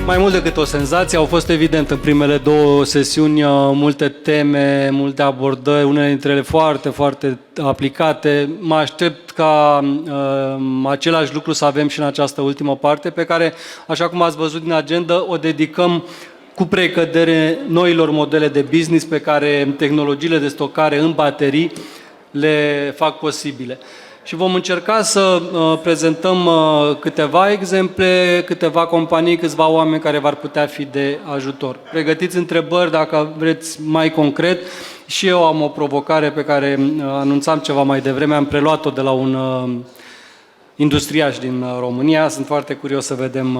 Mai mult decât o senzație, au fost evident în primele două sesiuni multe teme, multe abordări, unele dintre ele foarte, foarte aplicate. Mă aștept ca același lucru să avem și în această ultimă parte, pe care, așa cum ați văzut din agenda, o dedicăm cu precădere noilor modele de business pe care tehnologiile de stocare în baterii le fac posibile. Și vom încerca să prezentăm câteva exemple, câteva companii, câțiva oameni care v-ar putea fi de ajutor. Pregătiți întrebări dacă vreți mai concret. Și eu am o provocare pe care anunțam ceva mai devreme, am preluat-o de la un industriaș din România. Sunt foarte curios să vedem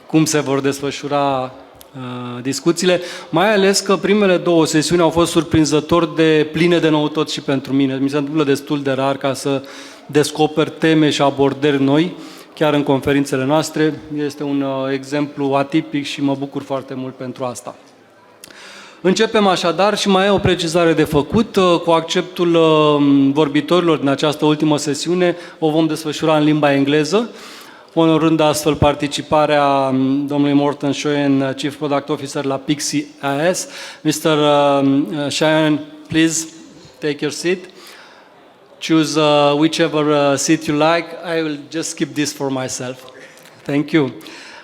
cum se vor desfășura discuțiile, mai ales că primele două sesiuni au fost surprinzător de pline de noutăți și pentru mine. Mi se întâmplă destul de rar ca să descoper teme și abordări noi, chiar în conferințele noastre. Este un exemplu atipic și mă bucur foarte mult pentru asta. Începem așadar și mai e o precizare de făcut. Cu acceptul vorbitorilor din această ultimă sesiune, o vom desfășura în limba engleză, onorând astfel participarea domnului Morten Schoen, Chief Product Officer la Pixi AS. Mr. Schoen, please take your seat. Choose whichever seat you like. I will just keep this for myself. Thank you.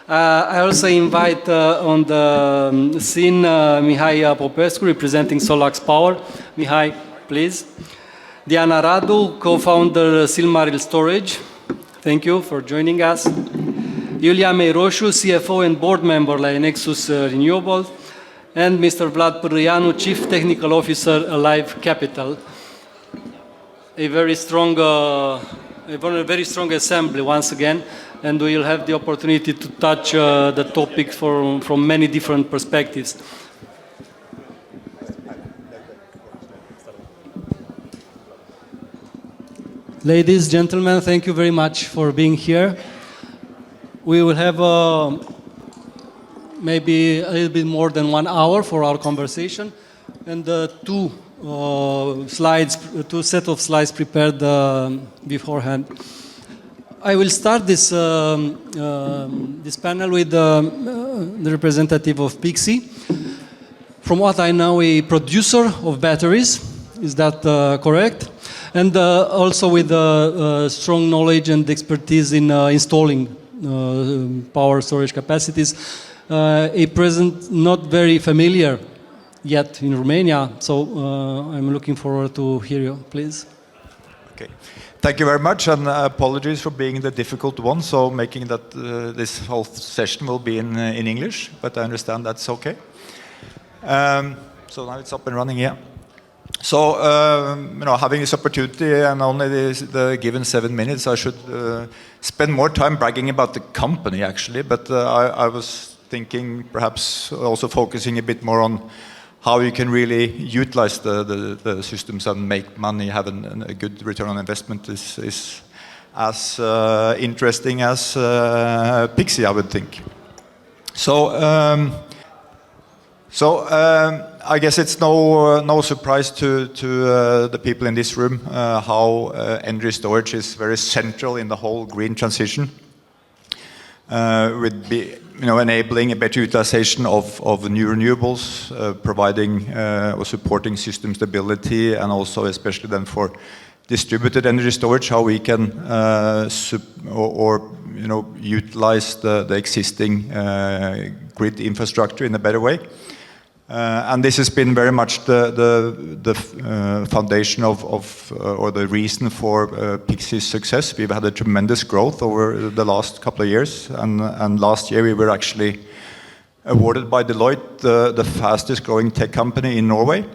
I also invite on the scene Mihai Popescu, representing Solax Power. Mihai, please. Diana Radu, co-founder Silmaril Storage. Thank you for joining us. Iulia Meiroșu, CFO and board member la Nexus Renewable. And Mr. Vlad Pârâianu, Chief Technical Officer, Alive Capital. A very strong assembly once again, and we will have the opportunity to touch the topic from many different perspectives. Ladies, gentlemen, thank you very much for being here. We will have maybe a little bit more than 1 hour for our conversation, and two set of slides prepared beforehand. I will start this panel with the representative of Pixi. From what I know, a producer of batteries. Is that correct? And also with strong knowledge and expertise in installing power storage capacities. A present not very familiar yet in Romania, so I'm looking forward to hear you, please. Okay. Thank you very much, and apologies for being the difficult one, so making that this whole session will be in English, but I understand that's okay. So now it's up and running here. So, having this opportunity and only the given 7 minutes, I should spend more time bragging about the company, actually, but I was thinking perhaps also focusing a bit more on how you can really utilize the systems and make money, have a good return on investment is as interesting as Pixi, I would think. So I guess it's no surprise to the people in this room how energy storage is very central in the whole green transition. With enabling a better utilization of new renewables, providing or supporting system stability, and also especially then for distributed energy storage, how we can utilize the existing grid infrastructure in a better way. And this has been very much the foundation or the reason for Pixi's success. We've had a tremendous growth over the last couple of years, and last year we were actually awarded by Deloitte the fastest growing tech company in Norway,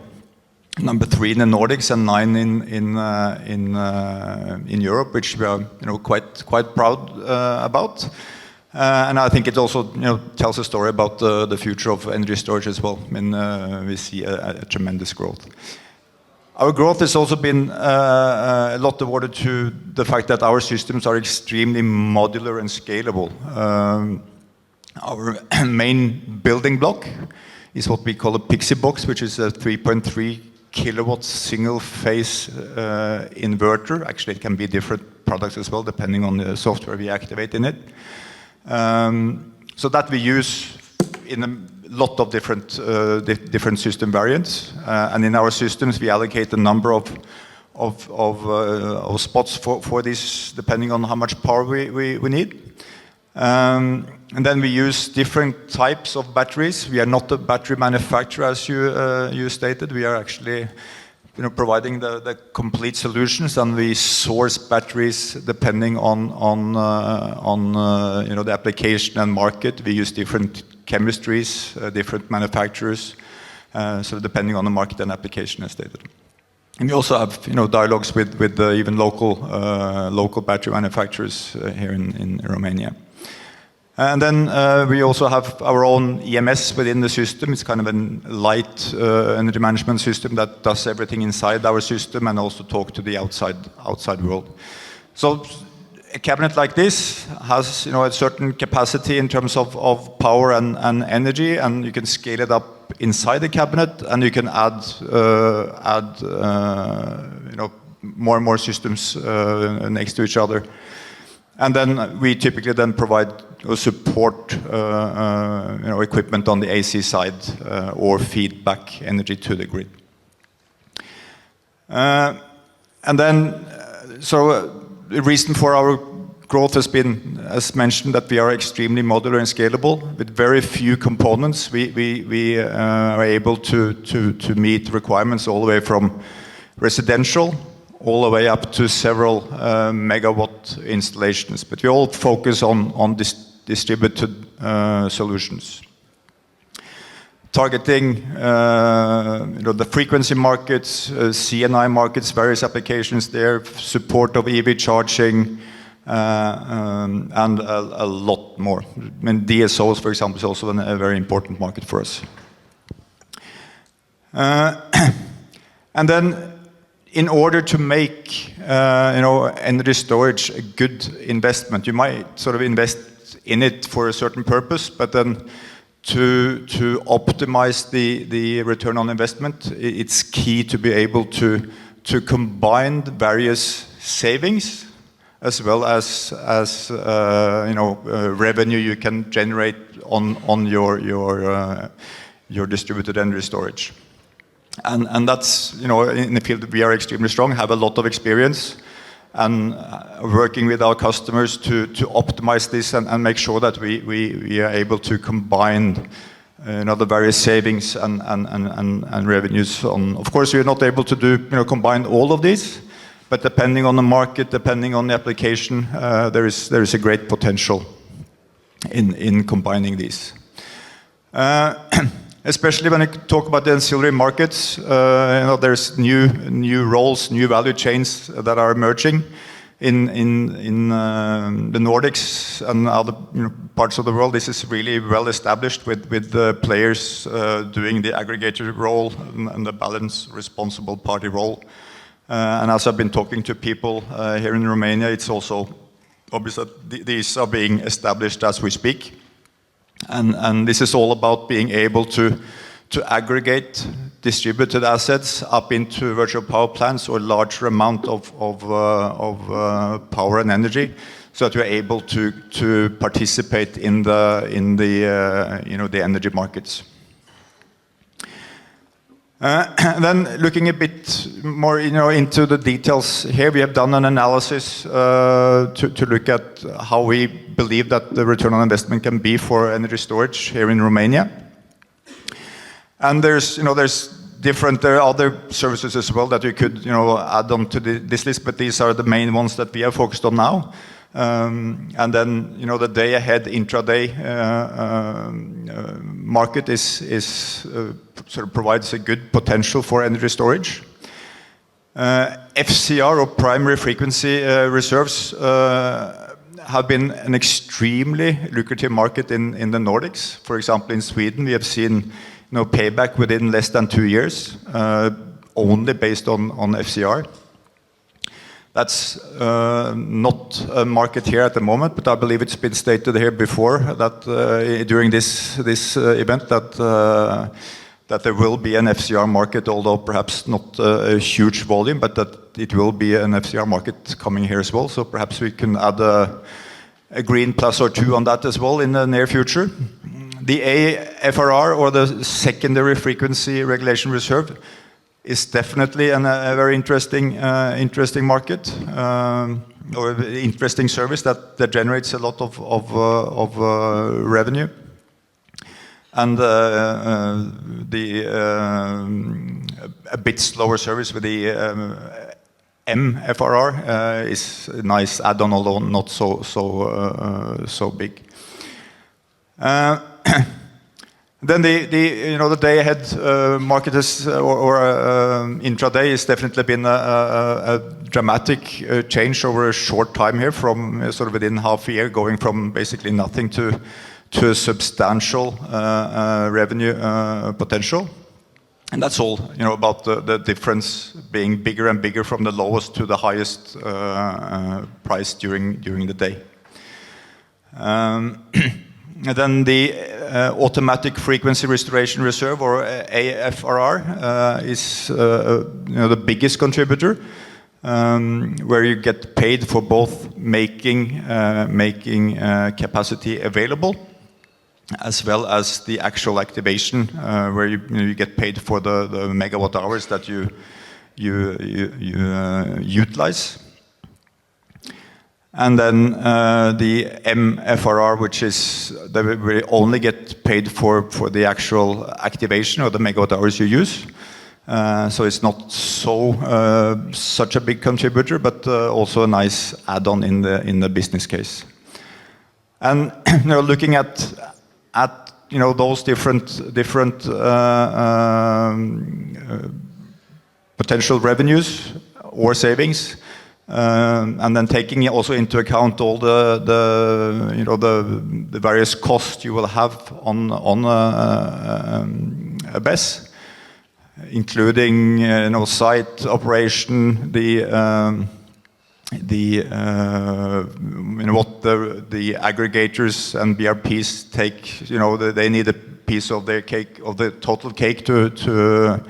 number 3 in the Nordics and 9 in Europe, which we are quite proud about. And I think it also tells a story about the future of energy storage as well. I mean, we see a tremendous growth. Our growth has also been a lot awarded to the fact that our systems are extremely modular and scalable. Our main building block is what we call a Pixi box, which is a 3.3 kilowatt single phase inverter. Actually, it can be different products as well, depending on the software we activate in it. So that we use in a lot of different system variants, and in our systems we allocate a number of spots for this, depending on how much power we need. And then we use different types of batteries. We are not a battery manufacturer, as you stated. We are actually providing the complete solutions, and we source batteries depending on the application and market. We use different chemistries, different manufacturers, so depending on the market and application, as stated. And we also have dialogues with even local battery manufacturers here in Romania. And then we also have our own EMS within the system. It's kind of a light energy management system that does everything inside our system and also talk to the outside world. So a cabinet like this has a certain capacity in terms of power and energy, and you can scale it up inside the cabinet, and you can add more and more systems next to each other. And then we typically then provide support equipment on the AC side or feedback energy to the grid. And then, the reason for our growth has been, as mentioned, that we are extremely modular and scalable. With very few components, we are able to meet requirements all the way from residential all the way up to several megawatt installations. But we all focus on distributed solutions. Targeting the frequency markets, CNI markets, various applications there, support of EV charging, and a lot more. I mean, DSOs, for example, is also a very important market for us. And then, in order to make energy storage a good investment, you might sort of invest in it for a certain purpose, but then to optimize the return on investment, it's key to be able to combine the various savings as well as revenue you can generate on your distributed energy storage. And that's, in the field we are extremely strong, have a lot of experience, and working with our customers to optimize this and make sure that we are able to combine the various savings and revenues. Of course, we are not able to combine all of these, but depending on the market, depending on the application, there is a great potential in combining these. Especially when I talk about the ancillary markets, there's new roles, new value chains that are emerging in the Nordics and other parts of the world. This is really well established with the players doing the aggregator role and the balance responsible party role. And as I've been talking to people here in Romania, it's also obvious that these are being established as we speak. And this is all about being able to aggregate distributed assets up into virtual power plants or larger amount of power and energy, so that we're able to participate in the energy markets. Then looking a bit more into the details here, we have done an analysis to look at how we believe that the return on investment can be for energy storage here in Romania. And there are other services as well that you could add on to this list, but these are the main ones that we are focused on now. And then the day ahead intraday market is sort of provides a good potential for energy storage. FCR, or primary frequency reserves, have been an extremely lucrative market in the Nordics. For example, in Sweden, we have seen payback within less than 2 years, only based on FCR. That's not a market here at the moment, but I believe it's been stated here before that during this event that there will be an FCR market, although perhaps not a huge volume, but that it will be an FCR market coming here as well. So perhaps we can add a green plus or two on that as well in the near future. The AFRR, or the secondary frequency regulation reserve, is definitely a very interesting market, or interesting service that generates a lot of revenue. And a bit slower service with the MFRR is a nice add-on, although not so big. Then the day-ahead market is, or intraday, has definitely been a dramatic change over a short time here, from sort of within half a year, going from basically nothing to a substantial revenue potential. And that's all, about the difference being bigger and bigger from the lowest to the highest price during the day. And then the automatic frequency restoration reserve, or AFRR, is the biggest contributor, where you get paid for both making capacity available, as well as the actual activation, where you get paid for the megawatt hours that you utilize. And then the MFRR, which is that we only get paid for the actual activation, or the megawatt hours you use. So it's not such a big contributor, but also a nice add-on in the business case. And looking at those different potential revenues or savings. And then taking also into account all the various costs you will have on a BESS, including site operation, what the aggregators and BRPs take. They need a piece of their cake, of the total cake, to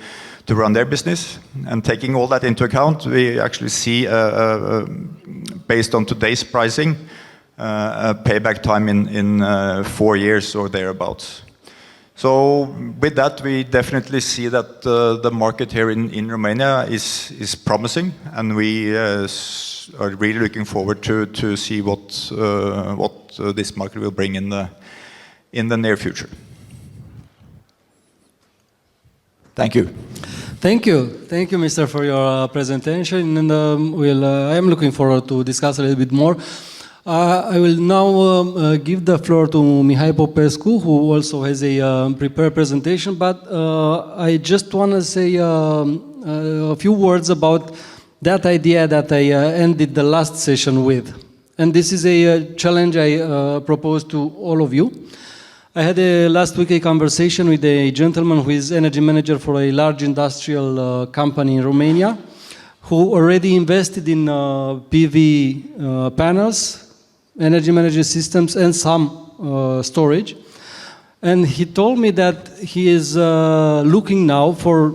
run their business. And taking all that into account, we actually see, based on today's pricing, a payback time in 4 years or thereabouts. So with that, we definitely see that the market here in Romania is promising, and we are really looking forward to see what this market will bring in the near future. Thank you. Thank you, Mr. for your presentation, and I am looking forward to discuss a little bit more. I will now give the floor to Mihai Popescu, who also has a prepared presentation, but I just want to say a few words about that idea that I ended the last session with. And this is a challenge I propose to all of you. I had last week a conversation with a gentleman who is energy manager for a large industrial company in Romania, who already invested in PV panels, energy management systems, and some storage. And he told me that he is looking now for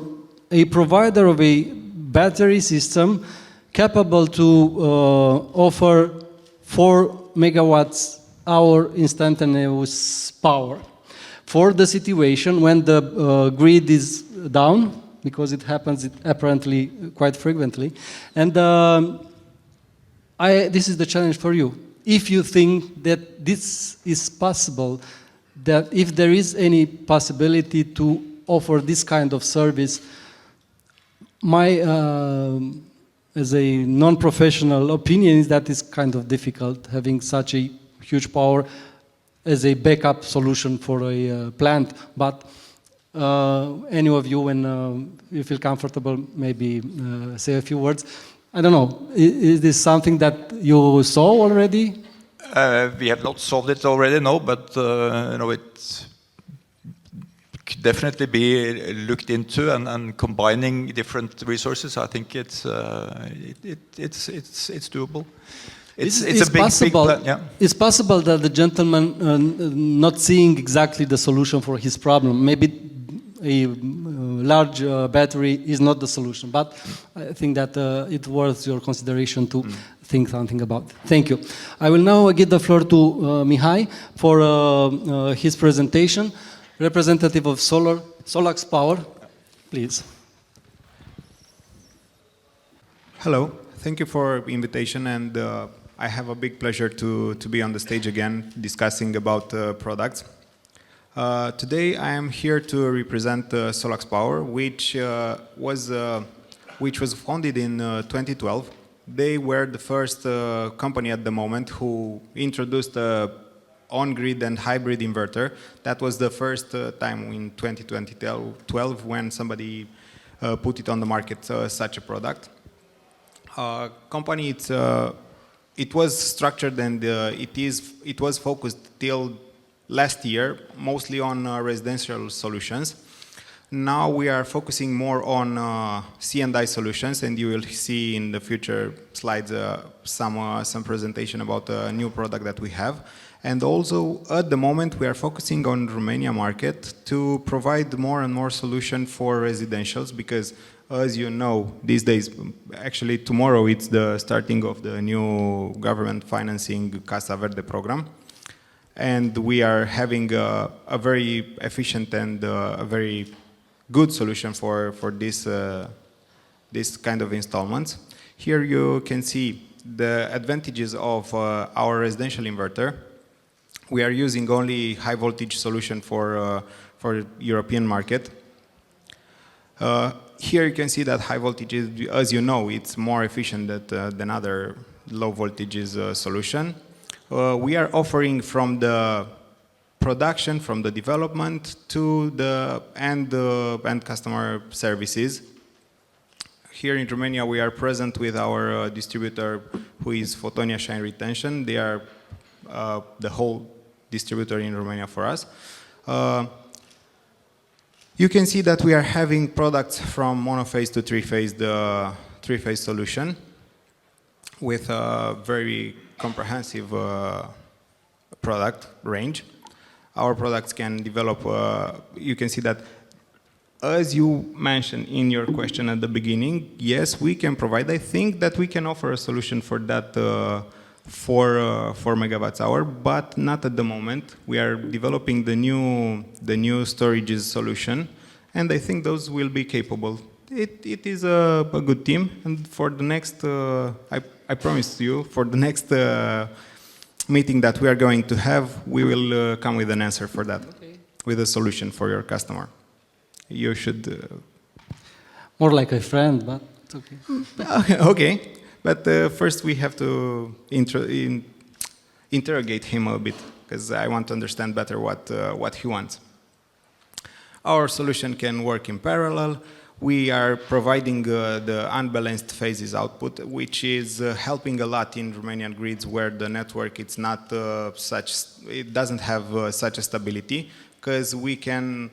a provider of a battery system capable to offer 4 megawatts hour instantaneous power for the situation when the grid is down, because it happens apparently quite frequently. And this is the challenge for you. If you think that this is possible, that if there is any possibility to offer this kind of service, my as a non-professional opinion is that it's kind of difficult having such a huge power as a backup solution for a plant. But any of you, when you feel comfortable, maybe say a few words. I don't know, is this something that you saw already? We have not solved it already, no, but it could definitely be looked into, and combining different resources. I think it's doable. It's a big plan, yeah. It's possible that the gentleman not seeing exactly the solution for his problem. Maybe a large battery is not the solution, but I think that it's worth your consideration to think something about. Thank you. I will now give the floor to Mihai for his presentation. Representative of Solax Power, please. Hello, thank you for the invitation, and I have a big pleasure to be on the stage again discussing about products. Today I am here to represent Solax Power, which was founded in 2012. They were the first company at the moment who introduced a on-grid and hybrid inverter. That was the first time in 2012 when somebody put it on the market, such a product. Company, it was structured and it was focused till last year mostly on residential solutions. Now we are focusing more on C&I solutions, and you will see in the future slides some presentation about a new product that we have. And also at the moment we are focusing on Romania market to provide more and more solution for residentials, because as you know, these days, actually tomorrow, it's the starting of the new government financing Casa Verde program. And we are having a very efficient and a very good solution for this kind of installments. Here you can see the advantages of our residential inverter. We are using only high voltage solution for European market. Here you can see that high voltage, as you know, it's more efficient than other low voltages solution. We are offering from the production, from the development to the end customer services. Here in Romania we are present with our distributor who is Photonia Shine Retention. They are the whole distributor in Romania for us. You can see that we are having products from monophase to three-phase, the three-phase solution with a very comprehensive product range. Our products can develop, you can see that as you mentioned in your question at the beginning, yes, we can provide. I think that we can offer a solution for that 4 megawatts hour, but not at the moment. We are developing the new storage solution, and I think those will be capable. It is a good team, and for the next, I promise you, for the next meeting that we are going to have, we will come with an answer for that, with a solution for your customer. You should... More like a friend, but it's okay. Okay. But first we have to interrogate him a bit, because I want to understand better what he wants. Our solution can work in parallel. We are providing the unbalanced phases output, which is helping a lot in Romanian grids where the network it's not it doesn't have such a stability, because we can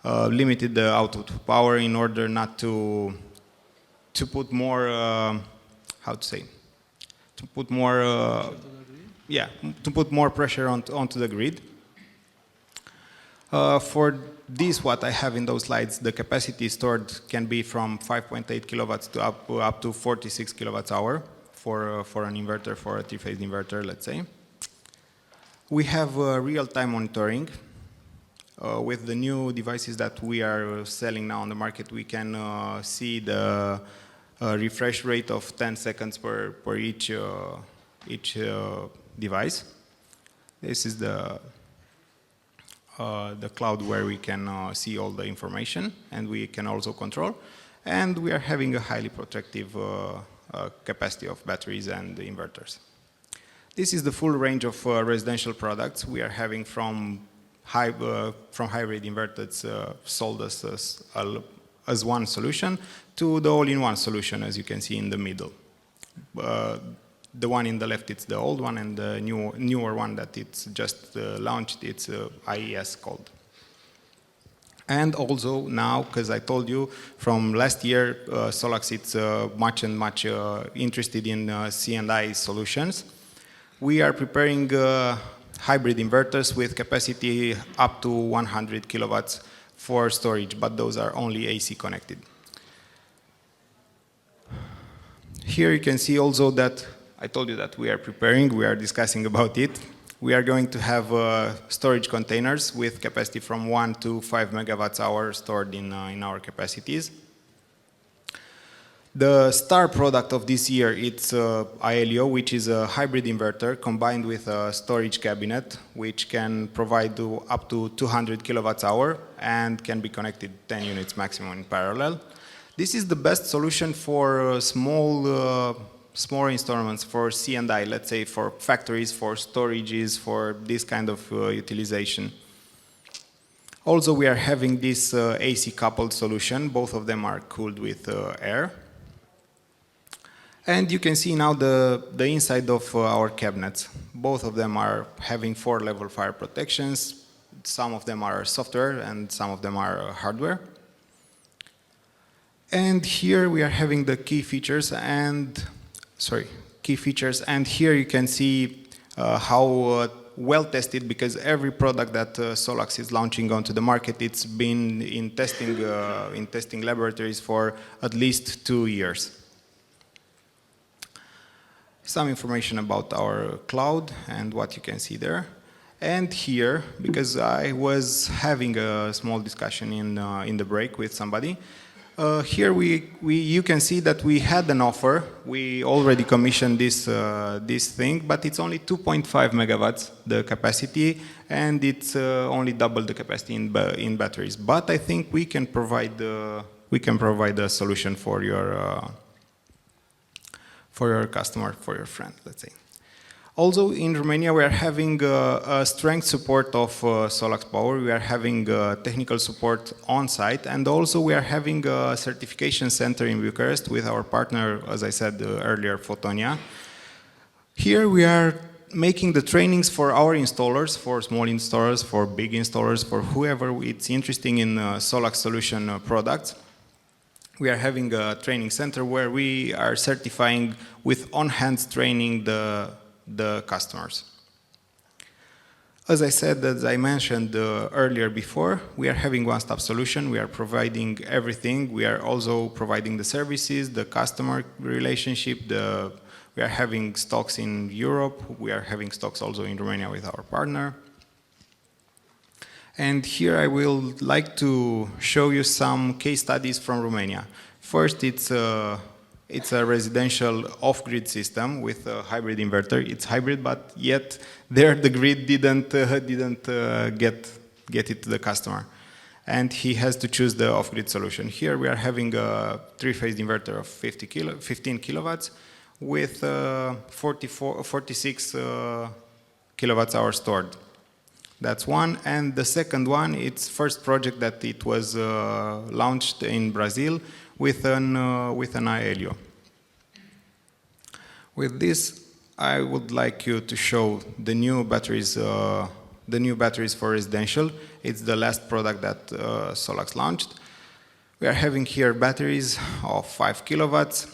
limit the output power in order not to put more how to say, to put more, to put more pressure onto the grid. For this, what I have in those slides, the capacity stored can be from 5.8 kilowatts to up to 46 kilowatts hour for an inverter, for a three-phase inverter, let's say. We have real-time monitoring. With the new devices that we are selling now on the market, we can see the refresh rate of 10 seconds per each device. This is the cloud where we can see all the information, and we can also control. And we are having a highly protective capacity of batteries and inverters. This is the full range of residential products we are having from hybrid inverters sold as one solution to the all-in-one solution, as you can see in the middle. The one in the left, it's the old one, and the newer one that it's just launched, it's IES called. And also now, because I told you from last year, Solax it's much interested in C&I solutions. We are preparing hybrid inverters with capacity up to 100 kilowatts for storage, but those are only AC connected. Here you can see also that I told you that we are preparing, we are discussing about it. We are going to have storage containers with capacity from 1 to 5 megawatts hour stored in our capacities. The star product of this year, it's ILEO, which is a hybrid inverter combined with a storage cabinet, which can provide up to 200 kilowatts hour and can be connected 10 units maximum in parallel. This is the best solution for small installments, for C&I, let's say for factories, for storages, for this kind of utilization. Also, we are having this AC coupled solution. Both of them are cooled with air. And you can see now the inside of our cabinets. Both of them are having 4-level fire protections. Some of them are software and some of them are hardware. And here we are having the key features and here you can see how well tested, because every product that Solax is launching onto the market, it's been in testing laboratories for at least 2 years. Some information about our cloud and what you can see there. And here, because I was having a small discussion in the break with somebody, here you can see that we had an offer. We already commissioned this thing, but it's only 2.5 megawatts the capacity, and it's only double the capacity in batteries. But I think we can provide a solution for your customer, for your friend, let's say. Also, in Romania, we are having a strength support of Solax Power. We are having technical support on site, and also we are having a certification center in Bucharest with our partner, as I said earlier, Photonia. Here we are making the trainings for our installers, for small installers, for big installers, for whoever it's interested in Solax solution products. We are having a training center where we are certifying with on-hand training the customers. As I said, as I mentioned earlier before, we are having one-stop solution. We are providing everything. We are also providing the services, the customer relationship. We are having stocks in Europe. We are having stocks also in Romania with our partner. And here I will like to show you some case studies from Romania. First, it's a residential off-grid system with a hybrid inverter. It's hybrid, but yet there the grid didn't get it to the customer, and he has to choose the off-grid solution. Here we are having a 3-phase inverter of 15 kilowatts with 46 kilowatts hour stored. That's one, and the second one, it's first project that it was launched in Brazil with an ILEO. With this, I would like you to show the new batteries for residential. It's the last product that Solax launched. We are having here batteries of 5 kilowatts,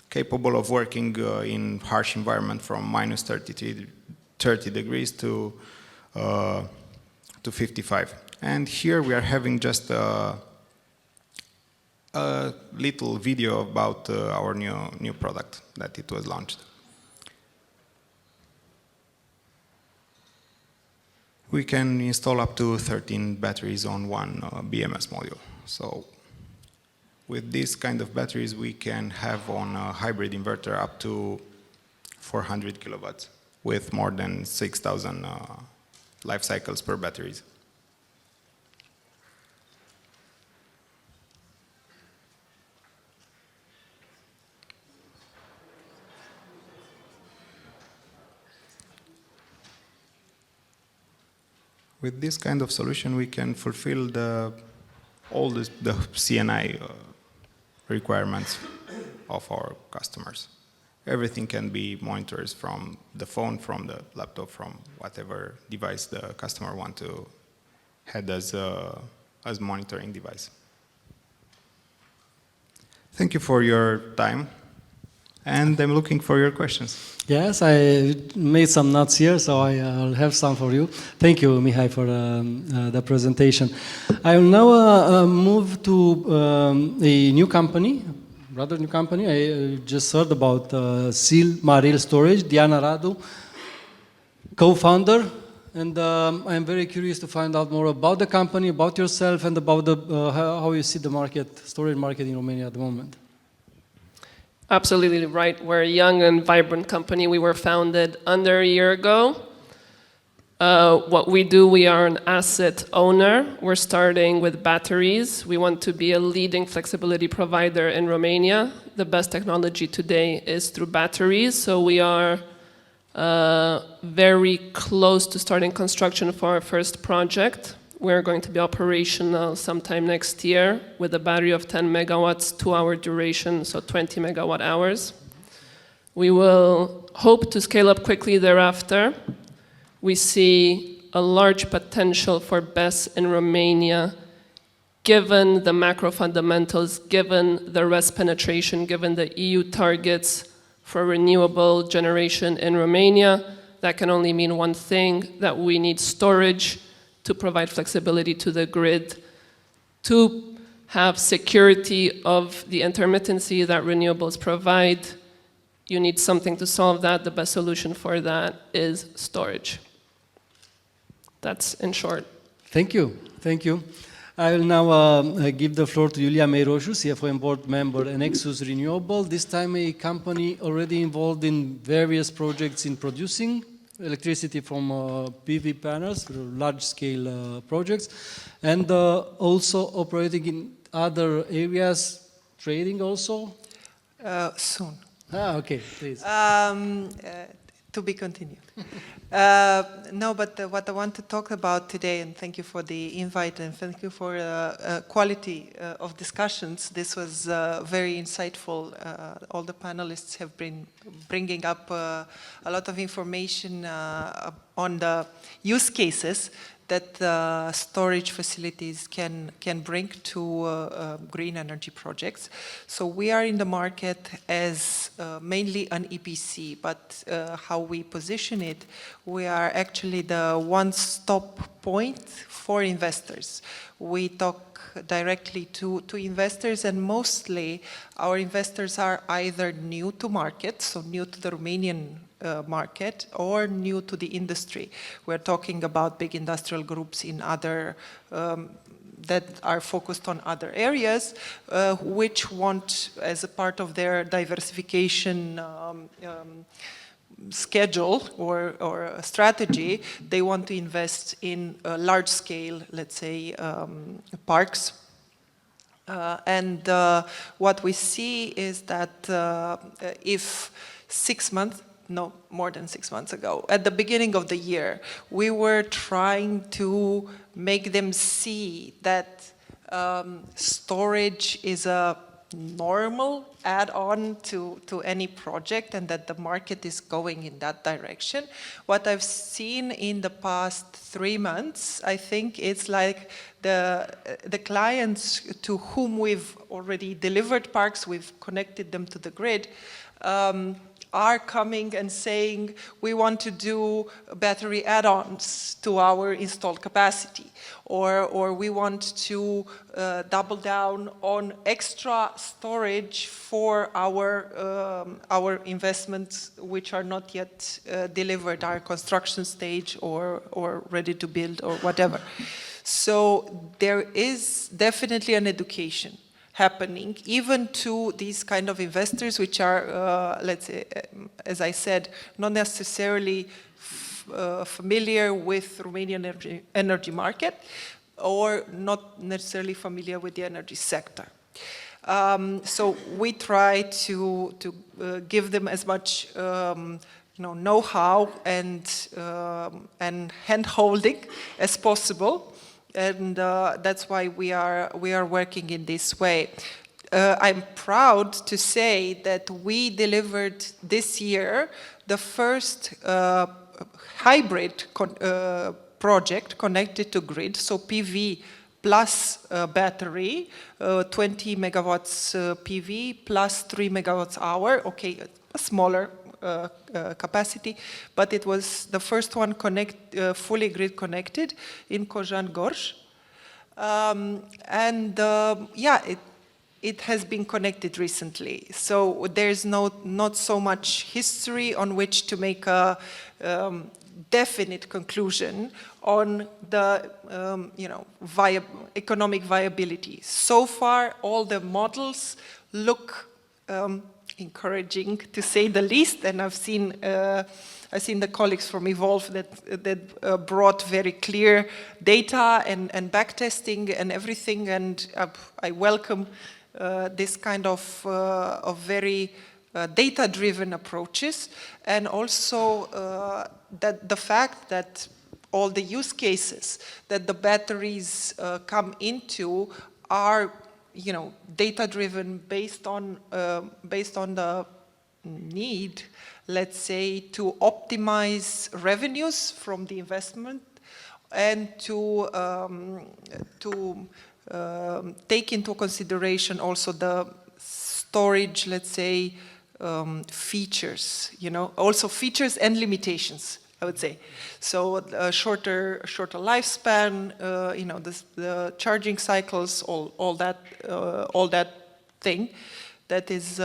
capable of working in harsh environment from minus 30 degrees to 55. And here we are having just a little video about our new product that it was launched. We can install up to 13 batteries on one BMS module. So with this kind of batteries, we can have on a hybrid inverter up to 400 kilowatts with more than 6,000 life cycles per batteries. With this kind of solution, we can fulfill all the CNI requirements of our customers. Everything can be monitored from the phone, from the laptop, from whatever device the customer wants to have as monitoring device. Thank you for your time, and I'm looking for your questions. Yes, I made some notes here, so I'll have some for you. Thank you, Mihai, for the presentation. I will now move to a new company rather new company. I just heard about Seal Marine Storage, Diana Radu, co-founder, and I'm very curious to find out more about the company, about yourself, and about the, how you see the market, storage market in Romania at the moment. Absolutely right. We're a young and vibrant company. We were founded under a year ago. What we do, we are an asset owner. We're starting with batteries. We want to be a leading flexibility provider in Romania. The best technology today is through batteries. So we are very close to starting construction for our first project. We're going to be operational sometime next year with a battery of 10 megawatts, 2-hour duration, so 20 megawatt hours. We will hope to scale up quickly thereafter. We see a large potential for BESS in Romania, given the macro fundamentals, given the RES penetration, given the EU targets for renewable generation in Romania. That can only mean one thing, that we need storage to provide flexibility to the grid, to have security of the intermittency that renewables provide. You need something to solve that. The best solution for that is storage. That's in short. Thank you. Thank you. I will now give the floor to Iulia Meiroșu, CFO and board member at Nexus Renewable. This time a company already involved in various projects in producing electricity from PV panels, large-scale projects, and also operating in other areas, trading also? Soon. Okay, please. To be continued. No, but what I want to talk about today, and thank you for the invite and thank you for quality of discussions. This was very insightful. All the panelists have been bringing up a lot of information on the use cases that storage facilities can bring to green energy projects. So we are in the market as mainly an EPC, but how we position it, we are actually the one-stop point for investors. We talk directly to investors, and mostly our investors are either new to market, so new to the Romanian market, or new to the industry. We're talking about big industrial groups in other that are focused on other areas, which want, as a part of their diversification schedule or strategy, they want to invest in large scale, let's say, parks. And what we see is that if 6 months, no, more than 6 months ago, at the beginning of the year, we were trying to make them see that storage is a normal add-on to any project and that the market is going in that direction. What I've seen in the past 3 months, I think it's like the clients to whom we've already delivered parks, we've connected them to the grid, are coming and saying, we want to do battery add-ons to our installed capacity, or we want to double down on extra storage for our investments which are not yet delivered, our construction stage or ready to build or whatever. So there is definitely an education happening, even to these kind of investors, which are, let's say, as I said, not necessarily familiar with Romanian energy market, or not necessarily familiar with the energy sector. So we try to give them as much know-how and hand-holding as possible. And that's why we are working in this way. I'm proud to say that we delivered this year the first hybrid project connected to grid, so PV plus battery, 20 megawatts PV plus 3 megawatts hour, okay, a smaller capacity, but it was the first one fully grid connected in Cojan Gorj. Yeah, it has been connected recently. So there's not so much history on which to make a definite conclusion on the economic viability. So far, all the models look encouraging, to say the least, and I've seen the colleagues from Evolve that brought very clear data and backtesting and everything, and I welcome this kind of very data-driven approaches, and also that the fact that all the use cases that the batteries come into are, data-driven based on the need, let's say, to optimize revenues from the investment and to take into consideration also the storage, let's say, features, also features and limitations, I would say. So shorter lifespan, the charging cycles, all that thing that is,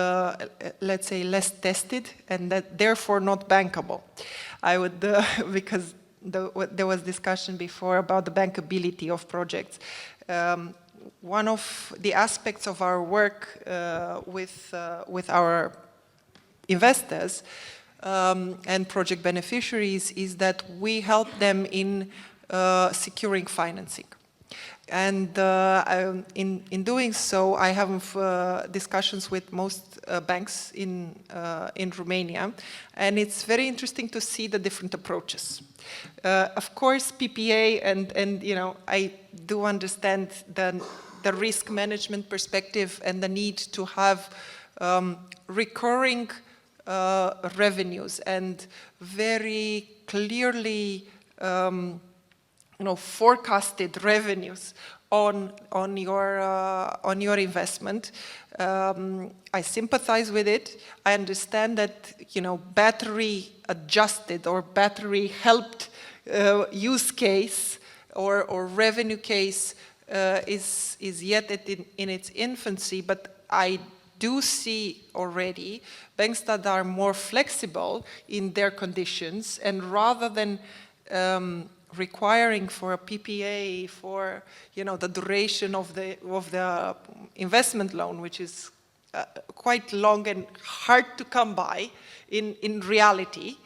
let's say, less tested and that therefore not bankable. I would, because there was discussion before about the bankability of projects. One of the aspects of our work with our investors and project beneficiaries is that we help them in securing financing. And in doing so, I have discussions with most banks in Romania, and it's very interesting to see the different approaches. Of course, PPA, and I do understand the risk management perspective and the need to have recurring revenues and very clearly forecasted revenues on your investment. I sympathize with it. I understand that battery adjusted or battery helped use case or revenue case is yet in its infancy, but I do see already banks that are more flexible in their conditions, and rather than requiring for a PPA for the duration of the investment loan, which is quite long and hard to come by in reality,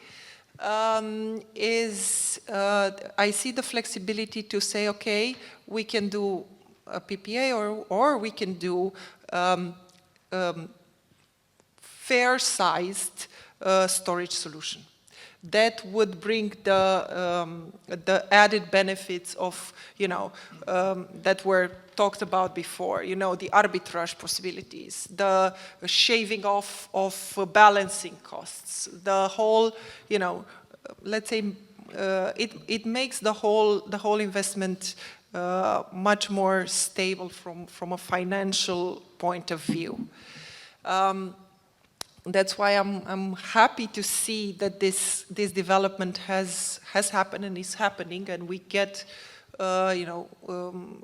I see the flexibility to say, okay, we can do a PPA or we can do fair-sized storage solution. That would bring the added benefits of, that were talked about before, the arbitrage possibilities, the shaving off of balancing costs, the whole, let's say, it makes the whole investment much more stable from a financial point of view. That's why I'm happy to see that this development has happened and is happening, and we get,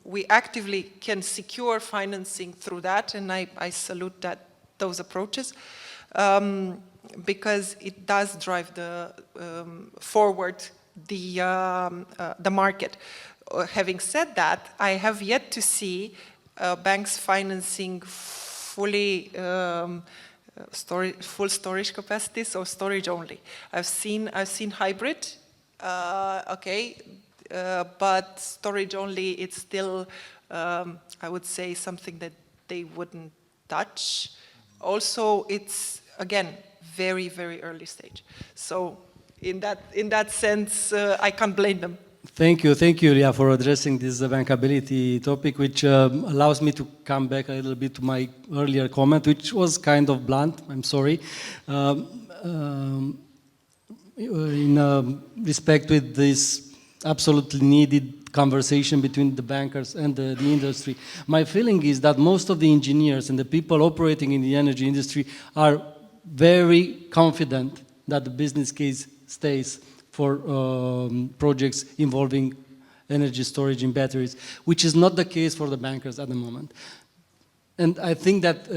we actively can secure financing through that, and I salute those approaches, because it does drive forward the market. Having said that, I have yet to see banks financing fully. Full storage capacities or storage only. I've seen hybrid, but storage only, it's still, I would say, something that they wouldn't touch. Also, it's, again, very, very early stage. So in that sense, I can't blame them. Thank you, Ria, for addressing this bankability topic, which allows me to come back a little bit to my earlier comment, which was kind of blunt, I'm sorry. In respect with this absolutely needed conversation between the bankers and the industry, my feeling is that most of the engineers and the people operating in the energy industry are very confident that the business case stays for projects involving energy storage in batteries, which is not the case for the bankers at the moment. And I think that,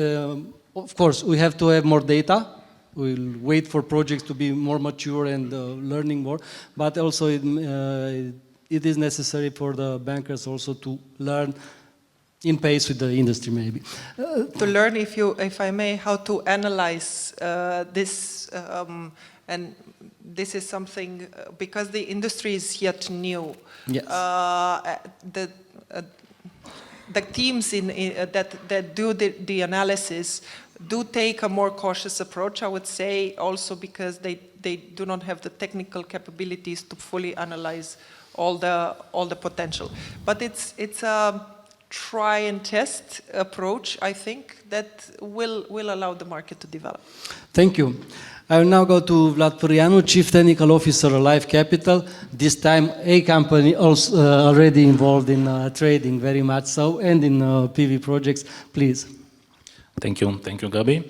of course, we have to have more data. We'll wait for projects to be more mature and learning more, but also it is necessary for the bankers also to learn in pace with the industry, maybe. To learn, if I may, how to analyze this, and this is something, because the industry is yet new. Yes. The teams that do the analysis do take a more cautious approach, I would say, also because they do not have the technical capabilities to fully analyze all the potential. But it's a try and test approach, I think, that will allow the market to develop. Thank you. I will now go to Vlad Purianu, Chief Technical Officer of Life Capital. This time, a company also already involved in trading, very much so, and in PV projects. Please. Thank you, Gabi.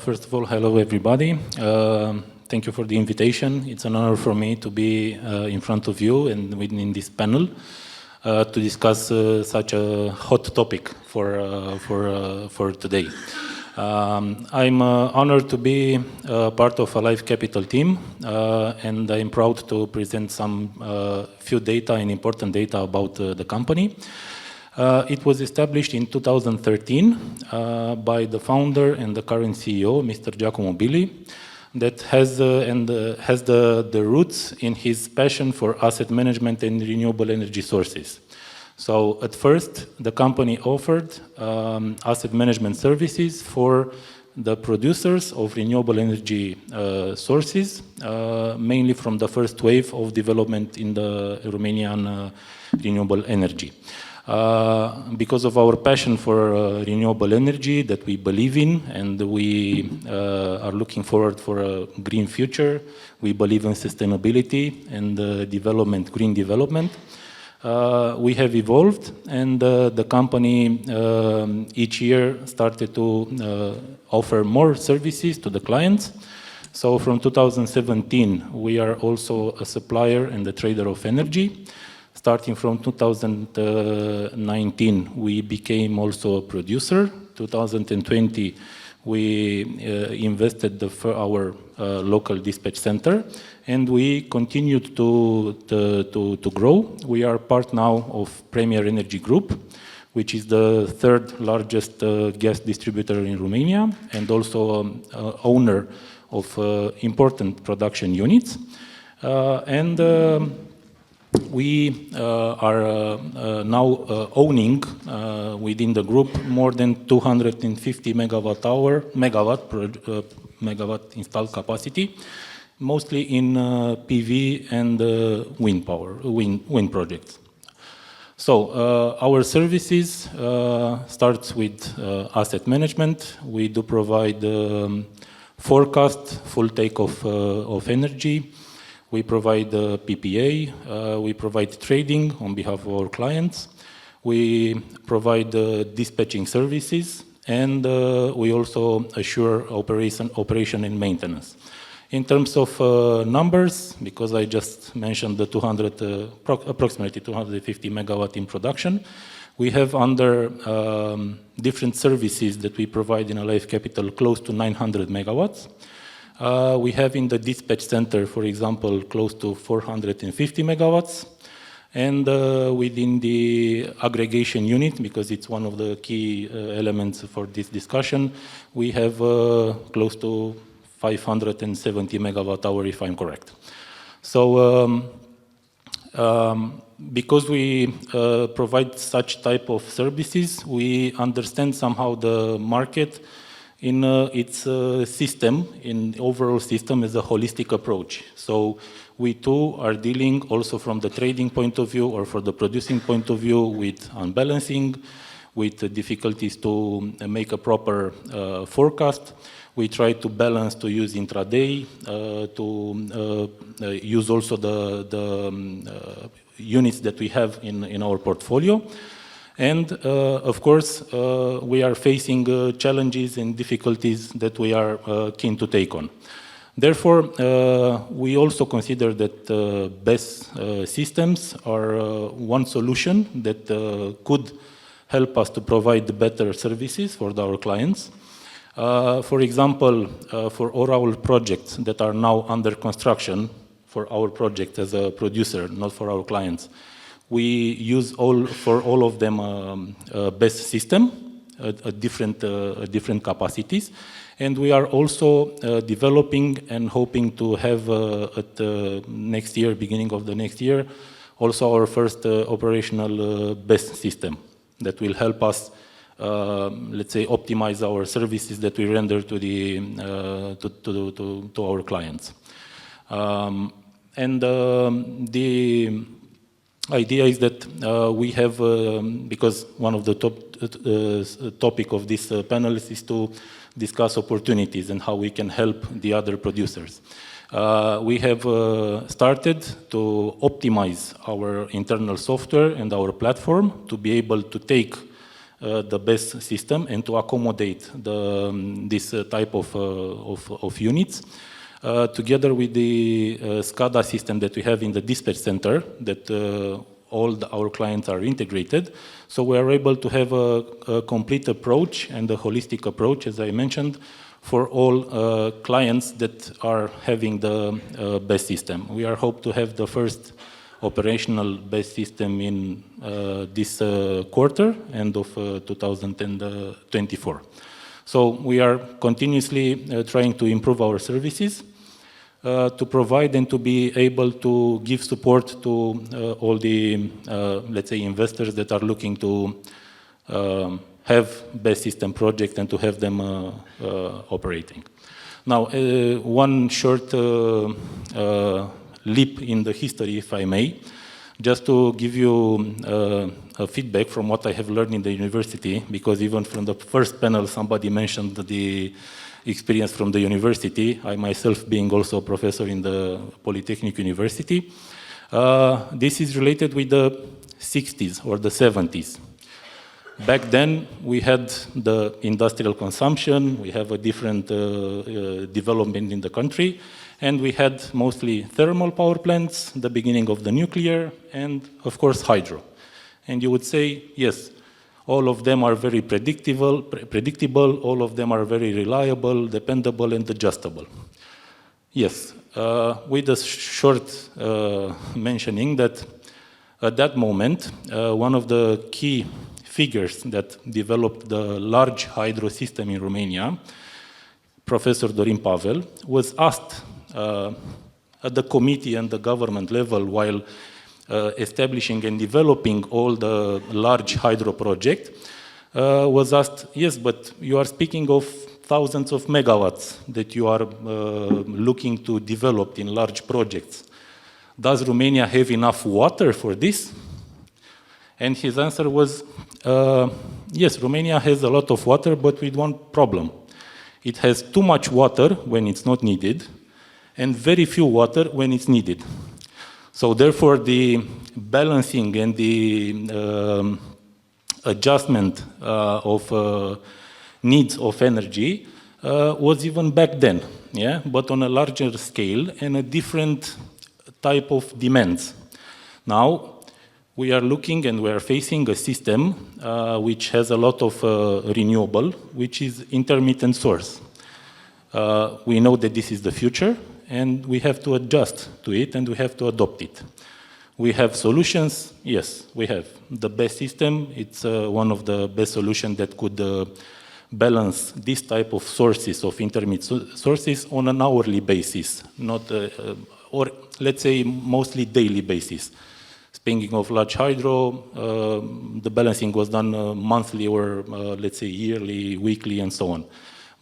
First of all, hello everybody. Thank you for the invitation. It's an honor for me to be in front of you and within this panel to discuss such a hot topic for today. I'm honored to be part of a Life Capital team, and I'm proud to present some few data and important data about the company. It was established in 2013 by the founder and the current CEO, Mr. Giacomo Billi, that has the roots in his passion for asset management and renewable energy sources. So at first, the company offered asset management services for the producers of renewable energy sources, mainly from the first wave of development in the Romanian renewable energy. Because of our passion for renewable energy that we believe in, and we are looking forward for a green future, we believe in sustainability and development, green development. We have evolved, and the company each year started to offer more services to the clients. So from 2017, we are also a supplier and a trader of energy. Starting from 2019, we became also a producer. 2020, we invested our local dispatch center, and we continued to grow. We are part now of Premier Energy Group, which is the third largest gas distributor in Romania, and also owner of important production units. We are now owning within the group more than 250 megawatt installed capacity, mostly in PV and wind projects. So our services starts with asset management. We do provide forecast, full take of energy. We provide PPA, we provide trading on behalf of our clients, we provide dispatching services, and we also assure operation and maintenance. In terms of numbers, because I just mentioned the approximately 250 megawatt in production, we have under different services that we provide in a Life Capital close to 900 megawatts. We have in the dispatch center, for example, close to 450 megawatts. And within the aggregation unit, because it's one of the key elements for this discussion, we have close to 570 megawatt hour, if I'm correct. So because we provide such type of services, we understand somehow the market in its system, in the overall system as a holistic approach. So we too are dealing also from the trading point of view or for the producing point of view with unbalancing, with the difficulties to make a proper forecast. We try to balance to use intraday, to use also the units that we have in our portfolio. And of course, we are facing challenges and difficulties that we are keen to take on. Therefore, we also consider that BESS systems are one solution that could help us to provide better services for our clients. For example, for all our projects that are now under construction, for our project as a producer, not for our clients, we use for all of them a BESS system, different capacities, and we are also developing and hoping to have at next year, beginning of the next year, also our first operational BESS system that will help us, let's say, optimize our services that we render to our clients. The idea is that we have, because one of the topic of this panel is to discuss opportunities and how we can help the other producers. We have started to optimize our internal software and our platform to be able to take the BESS system and to accommodate this type of units. Together with the SCADA system that we have in the dispatch center, that all our clients are integrated. So we are able to have a complete approach and a holistic approach, as I mentioned, for all clients that are having the BESS system. We are hope to have the first operational BESS system in this quarter, end of 2024. So we are continuously trying to improve our services, to provide and to be able to give support to all the, let's say, investors that are looking to have BESS system project and to have them operating. Now, one short leap in the history, if I may, just to give you a feedback from what I have learned in the university, because even from the first panel, somebody mentioned the experience from the university, I myself being also a professor in the Polytechnic University. This is related with the 60s or the 70s. Back then, we had the industrial consumption, we have a different development in the country, and we had mostly thermal power plants, the beginning of the nuclear, and of course hydro. And you would say, yes, all of them are very predictable, all of them are very reliable, dependable, and adjustable. Yes, with a short mentioning that at that moment, one of the key figures that developed the large hydro system in Romania, Professor Dorin Pavel, was asked at the committee and the government level while establishing and developing all the large hydro project, was asked, yes, but you are speaking of thousands of megawatts that you are looking to develop in large projects. Does Romania have enough water for this? And his answer was, yes, Romania has a lot of water, but with one problem. It has too much water when it's not needed, and very few water when it's needed. So therefore, the balancing and the adjustment of needs of energy was even back then, yeah, but on a larger scale and a different type of demands. Now, we are looking and we are facing a system which has a lot of renewable, which is intermittent source. We know that this is the future, and we have to adjust to it and we have to adopt it. We have solutions, yes, we have. The BESS system, it's one of the best solutions that could balance this type of sources, of intermittent sources, on an hourly basis, not, or let's say mostly daily basis. Speaking of large hydro, the balancing was done monthly or let's say yearly, weekly, and so on.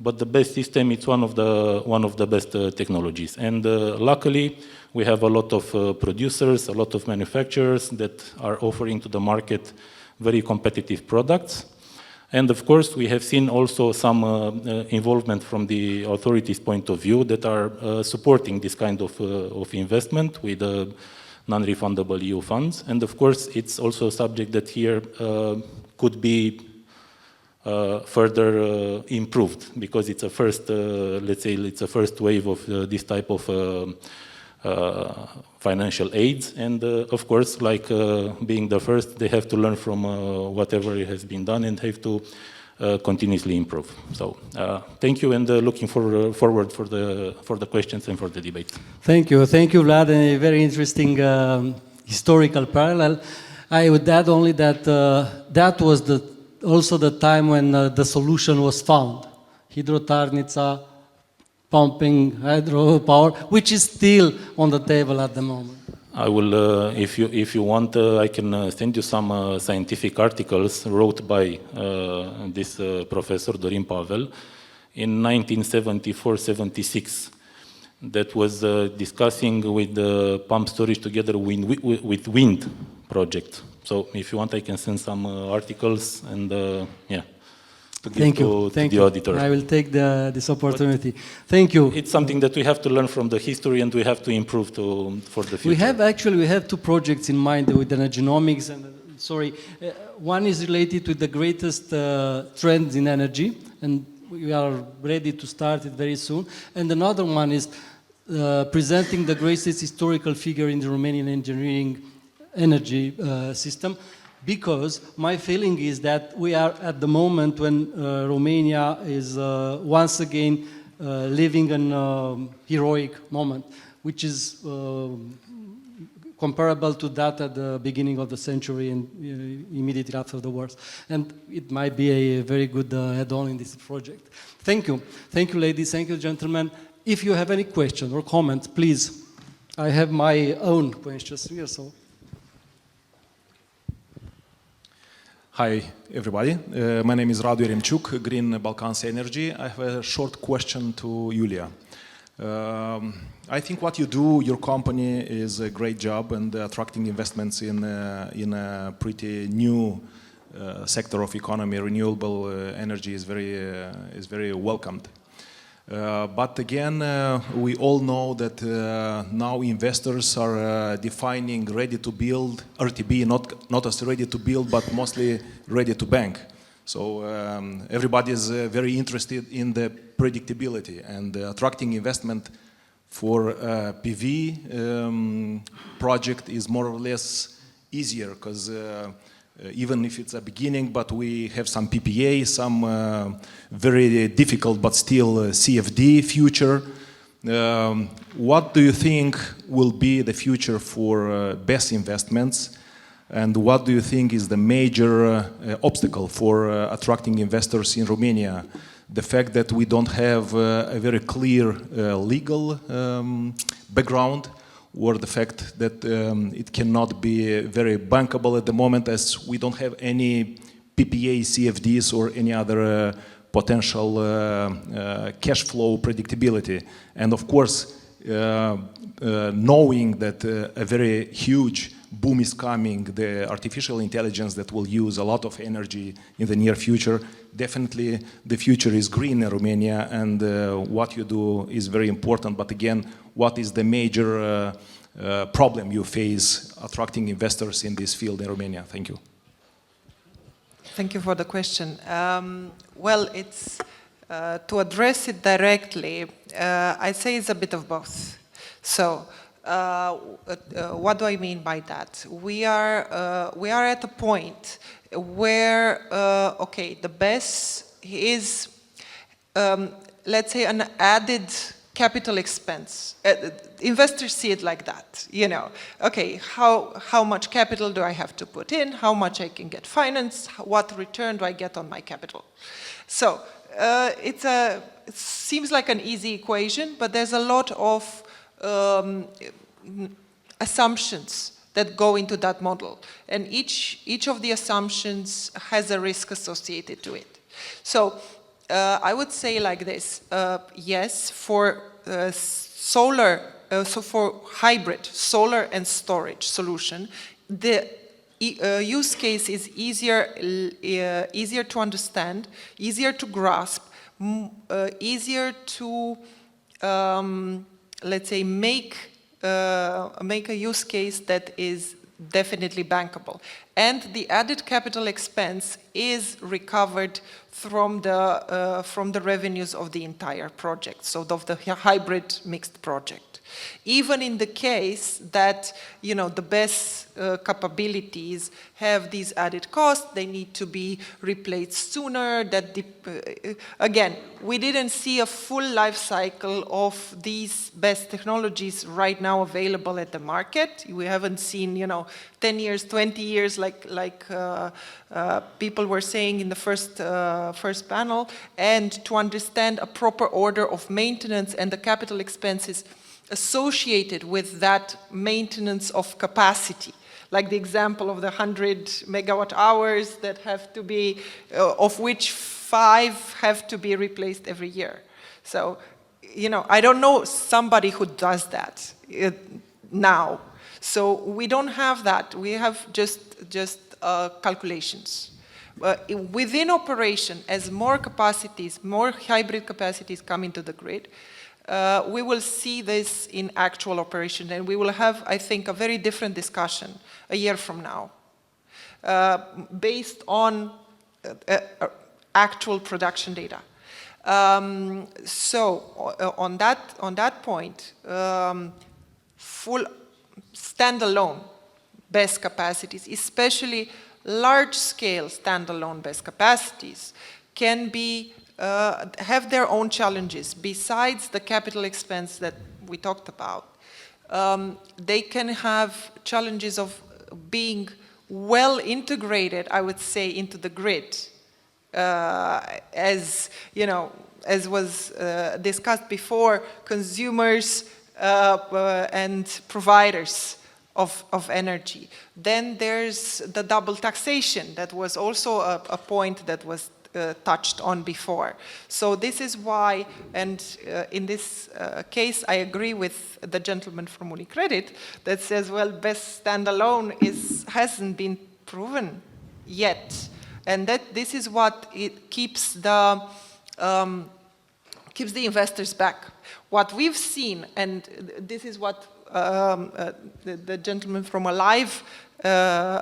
But the BESS system, it's one of the best technologies. And luckily, we have a lot of producers, a lot of manufacturers that are offering to the market very competitive products. And of course, we have seen also some involvement from the authorities' point of view that are supporting this kind of investment with non-refundable EU funds. And of course, it's also a subject that here could be further improved, because it's a first, let's say, it's a first wave of this type of financial aids, and of course, like being the first, they have to learn from whatever has been done and have to continuously improve. So thank you, and looking forward for the questions and for the debate. Thank you, Vlad. A very interesting historical parallel. I would add only that that was also the time when the solution was found. Hidrotarnica, pumping hydropower, which is still on the table at the moment. I will, if you want, I can send you some scientific articles wrote by this professor Dorin Pavel in 1974-76 that was discussing with the pump storage together with wind project. So if you want, I can send some articles and yeah. Thank you. To the auditor. I will take this opportunity. Thank you. It's something that we have to learn from the history, and we have to improve for the future. We have two projects in mind with Energenomics, and one is related to the greatest trends in energy, and we are ready to start it very soon. And another one is presenting the greatest historical figure in the Romanian engineering energy system. Because my feeling is that we are at the moment when Romania is once again living a heroic moment, which is comparable to that at the beginning of the century and immediately after the wars. And it might be a very good add-on in this project. Thank you. Thank you, ladies. Thank you, gentlemen. If you have any questions or comments, please. I have my own questions here, so. Hi, everybody. My name is Radu Eremciuc, Green Balkans Energy. I have a short question to Julia. I think what you do, your company, is a great job, and attracting investments in a pretty new sector of economy. Renewable energy is very welcomed. But again, we all know that now investors are defining ready to build, RTB, not as ready to build, but mostly ready to bank. So everybody is very interested in the predictability, and attracting investment for PV project is more or less easier, because even if it's a beginning, but we have some PPA, some very difficult but still CFD future. What do you think will be the future for BESS investments, and what do you think is the major obstacle for attracting investors in Romania? The fact that we don't have a very clear legal background, or the fact that it cannot be very bankable at the moment, as we don't have any PPA, CFDs, or any other potential cash flow predictability. And of course, knowing that a very huge boom is coming, the artificial intelligence that will use a lot of energy in the near future, definitely the future is green in Romania, and what you do is very important. But again, what is the major problem you face attracting investors in this field in Romania? Thank you. Thank you for the question. Well, it's to address it directly, I'd say it's a bit of both. So, what do I mean by that? We are at a point where, okay, the BESS is, let's say, an added capital expense. Investors see it like that, you know. Okay, how much capital do I have to put in? How much I can get financed? What return do I get on my capital? So it seems like an easy equation, but there's a lot of assumptions that go into that model, and each of the assumptions has a risk associated to it. So I would say like this: yes, for solar, so for hybrid solar and storage solution, the use case is easier to understand, easier to grasp, easier to let's say make a use case that is definitely bankable. And the added capital expense is recovered from the revenues of the entire project, so of the hybrid mixed project. Even in the case that, you know, the BESS capabilities have these added costs, they need to be replaced sooner. Again, we didn't see a full life cycle of these BESS technologies right now available at the market. We haven't seen, you know, 10 years, 20 years, like people were saying in the first panel, and to understand a proper order of maintenance and the capital expenses associated with that maintenance of capacity, like the example of the 100 megawatt hours that have to be, of which 5 have to be replaced every year. So, you know, I don't know somebody who does that now. So we don't have that. We have just calculations. Within operation, as more capacities, more hybrid capacities come into the grid, we will see this in actual operation, and we will have, I think, a very different discussion a year from now, based on actual production data. So on that point, full standalone BESS capacities, especially large-scale standalone BESS capacities, can be have their own challenges. Besides the capital expense that we talked about, they can have challenges of being well integrated, I would say, into the grid, as you know, as was discussed before, consumers and providers of energy. Then there's the double taxation that was also a point that was touched on before. So this is why, and in this case, I agree with the gentleman from UniCredit that says, well, BESS standalone hasn't been proven yet. And that this is what it keeps the investors back. What we've seen, and this is what the gentleman from Alive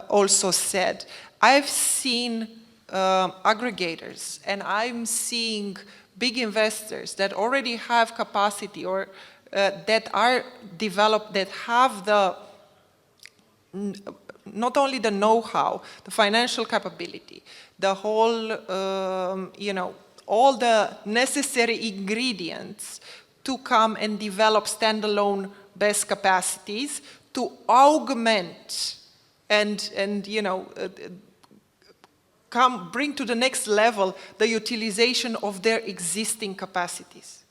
also said, I've seen aggregators, and I'm seeing big investors that already have capacity or that are developed, that have the not only the know-how, the financial capability, the whole, you know, all the necessary ingredients to come and develop standalone BESS capacities to augment and you know, bring to the next level the utilization of their existing capacities.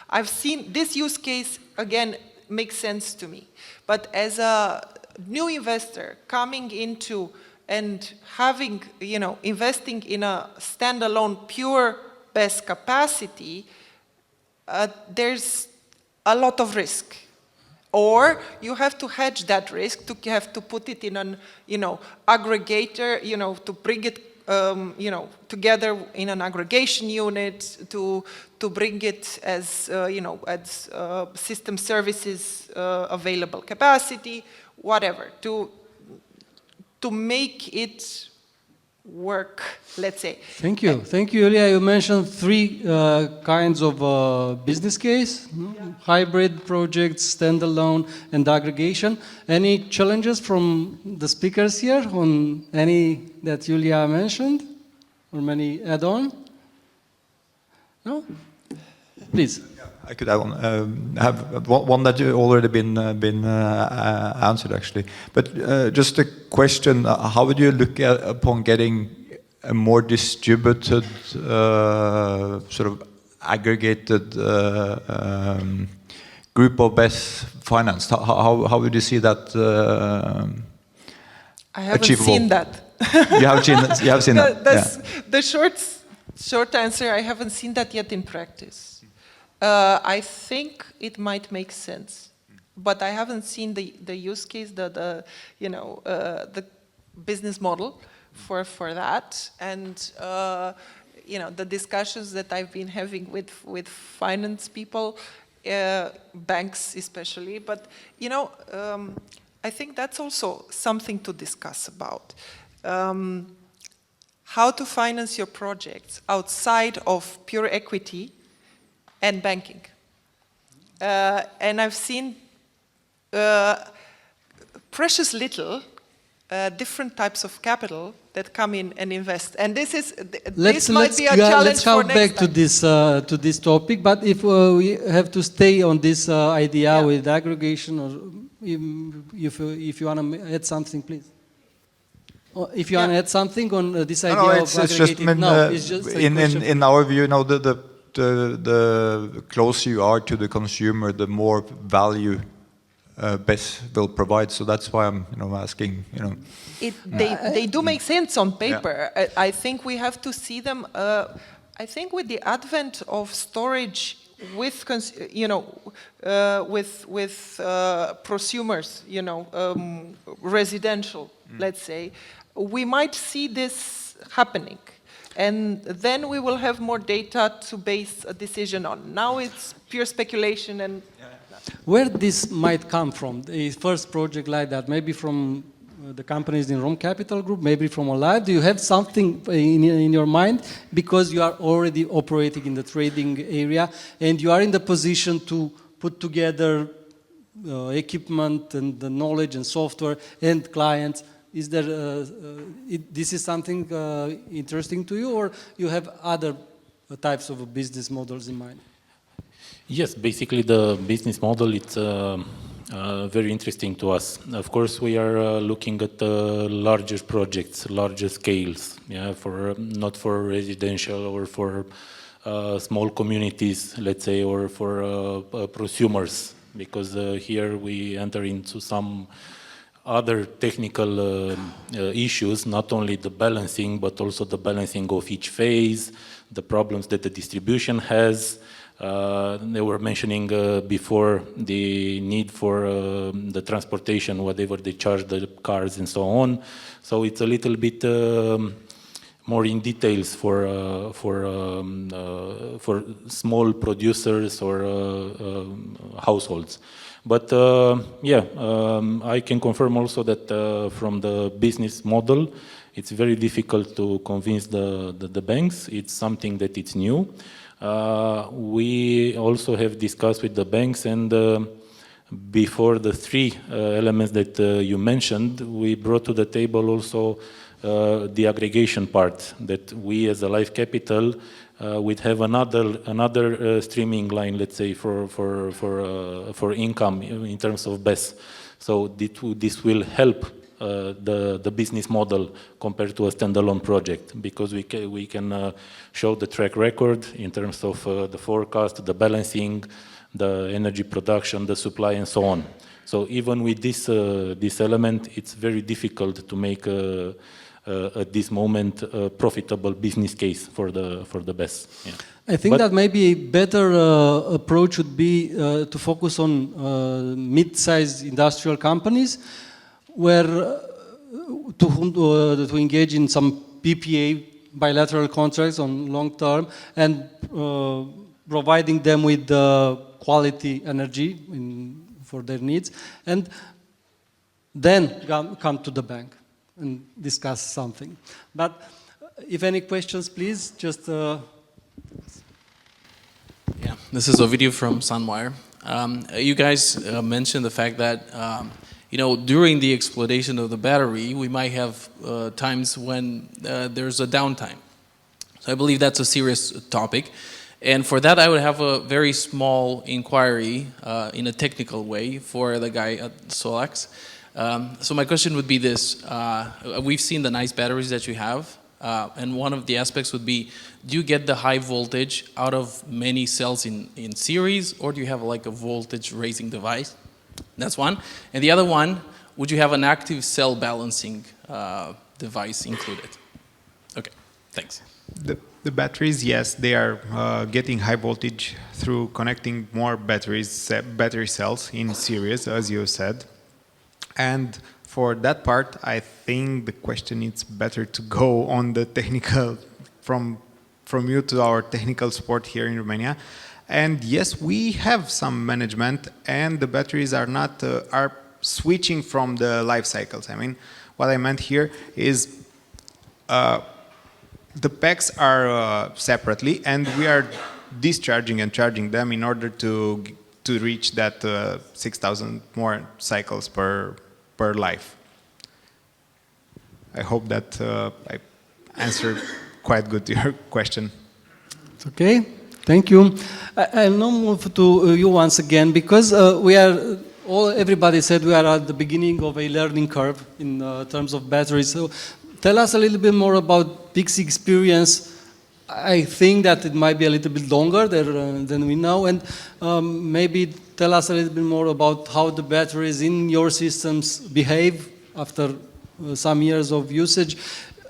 I've seen this use case, again, makes sense to me. But as a new investor coming into and having, you know, investing in a standalone pure BESS capacity, there's a lot of risk. Or you have to hedge that risk, to have to put it in an, you know, aggregator, you know, to bring it, you know, together in an aggregation unit, to bring it as, you know, as system services available capacity, whatever, to make it work, let's say. Thank you. Thank you, Iulia. You mentioned 3 kinds of business case, no? Hybrid projects, standalone, and aggregation. Any challenges from the speakers here on any that Iulia mentioned? Or many add-on? No? Please. I could add one. Have one that you already been answered actually. But just a question: how would you look upon getting a more distributed, sort of aggregated group of BESS financed? How would you see that I haven't achievable? seen that. You have seen that. The short answer: I haven't seen that yet in practice. I think it might make sense, but I haven't seen the use case, the you know, the business model for that, and you know, the discussions that I've been having with finance people, banks especially. But you know, I think that's also something to discuss about. How to finance your projects outside of pure equity and banking. And I've seen precious little different types of capital that come in and invest. And this might be a challenge let's for come next back time. to this topic. But if we have to stay on this idea Yeah. with aggregation, or if you want to add something, please. If you want to add something on this idea No, of it's just, aggregated, I mean, it's just a question. in our view, you know, the closer you are to the consumer, the more value BESS will provide. So that's why I'm, asking, They do make sense on paper. I think we have to see them. I think with the advent of storage with prosumers, residential, let's say, we might see this happening. And then we will have more data to base a decision on. Now it's pure speculation and... Where this might come from, the first project like that, maybe from the companies in Rome Capital Group, maybe from Olive. Do you have something in your mind? Because you are already operating in the trading area and you are in the position to put together equipment and the knowledge and software and clients. Is there, this is something interesting to you, or you have other types of business models in mind? Yes, basically the business model, it's very interesting to us. Of course, we are looking at larger projects, larger scales, not for residential or for small communities, let's say, or for prosumers, because here we enter into some other technical issues, not only the balancing, but also the balancing of each phase, the problems that the distribution has. They were mentioning before the need for the transportation, whatever they charge the cars and so on. So it's a little bit more in details for small producers or households. But I can confirm also that from the business model, it's very difficult to convince the banks. It's something that it's new. We also have discussed with the banks, and before the three elements that you mentioned, we brought to the table also the aggregation part, that we as Alive Capital would have another streaming line, let's say, for income in terms of BESS. So this will help the business model compared to a standalone project, because we can show the track record in terms of the forecast, the balancing, the energy production, the supply, and so on. So even with this element, it's very difficult to make at this moment a profitable business case for the BESS. Yeah. I think that maybe a better approach would be to focus on mid-sized industrial companies, where to engage in some PPA, bilateral contracts on long term, and providing them with quality energy for their needs, and then come to the bank and discuss something. But if any questions, please, just... Yeah, this is Ovidio from Sunwire. You guys mentioned the fact that during the exploitation of the battery, we might have times when there's a downtime. So I believe that's a serious topic. And for that, I would have a very small inquiry in a technical way for the guy at Solax. So my question would be this. We've seen the nice batteries that you have. And one of the aspects would be, do you get the high voltage out of many cells in series, or do you have like a voltage raising device? That's one. And the other one, would you have an active cell balancing device included? Okay, thanks. The batteries, yes, they are getting high voltage through connecting more battery cells in series, as you said. And for that part, I think the question is better to go on the technical, from you to our technical support here in Romania. And yes, we have some management, and the batteries are not switching from the life cycles. I mean, what I meant here is the packs are separately, and we are discharging and charging them in order to reach that 6,000 more cycles per life. I hope that I answered quite good to your question. It's okay. Thank you. I'll now move to you once again, because everybody said we are at the beginning of a learning curve in terms of batteries. So tell us a little bit more about Pixie experience. I think that it might be a little bit longer than we know, and maybe tell us a little bit more about how the batteries in your systems behave after some years of usage.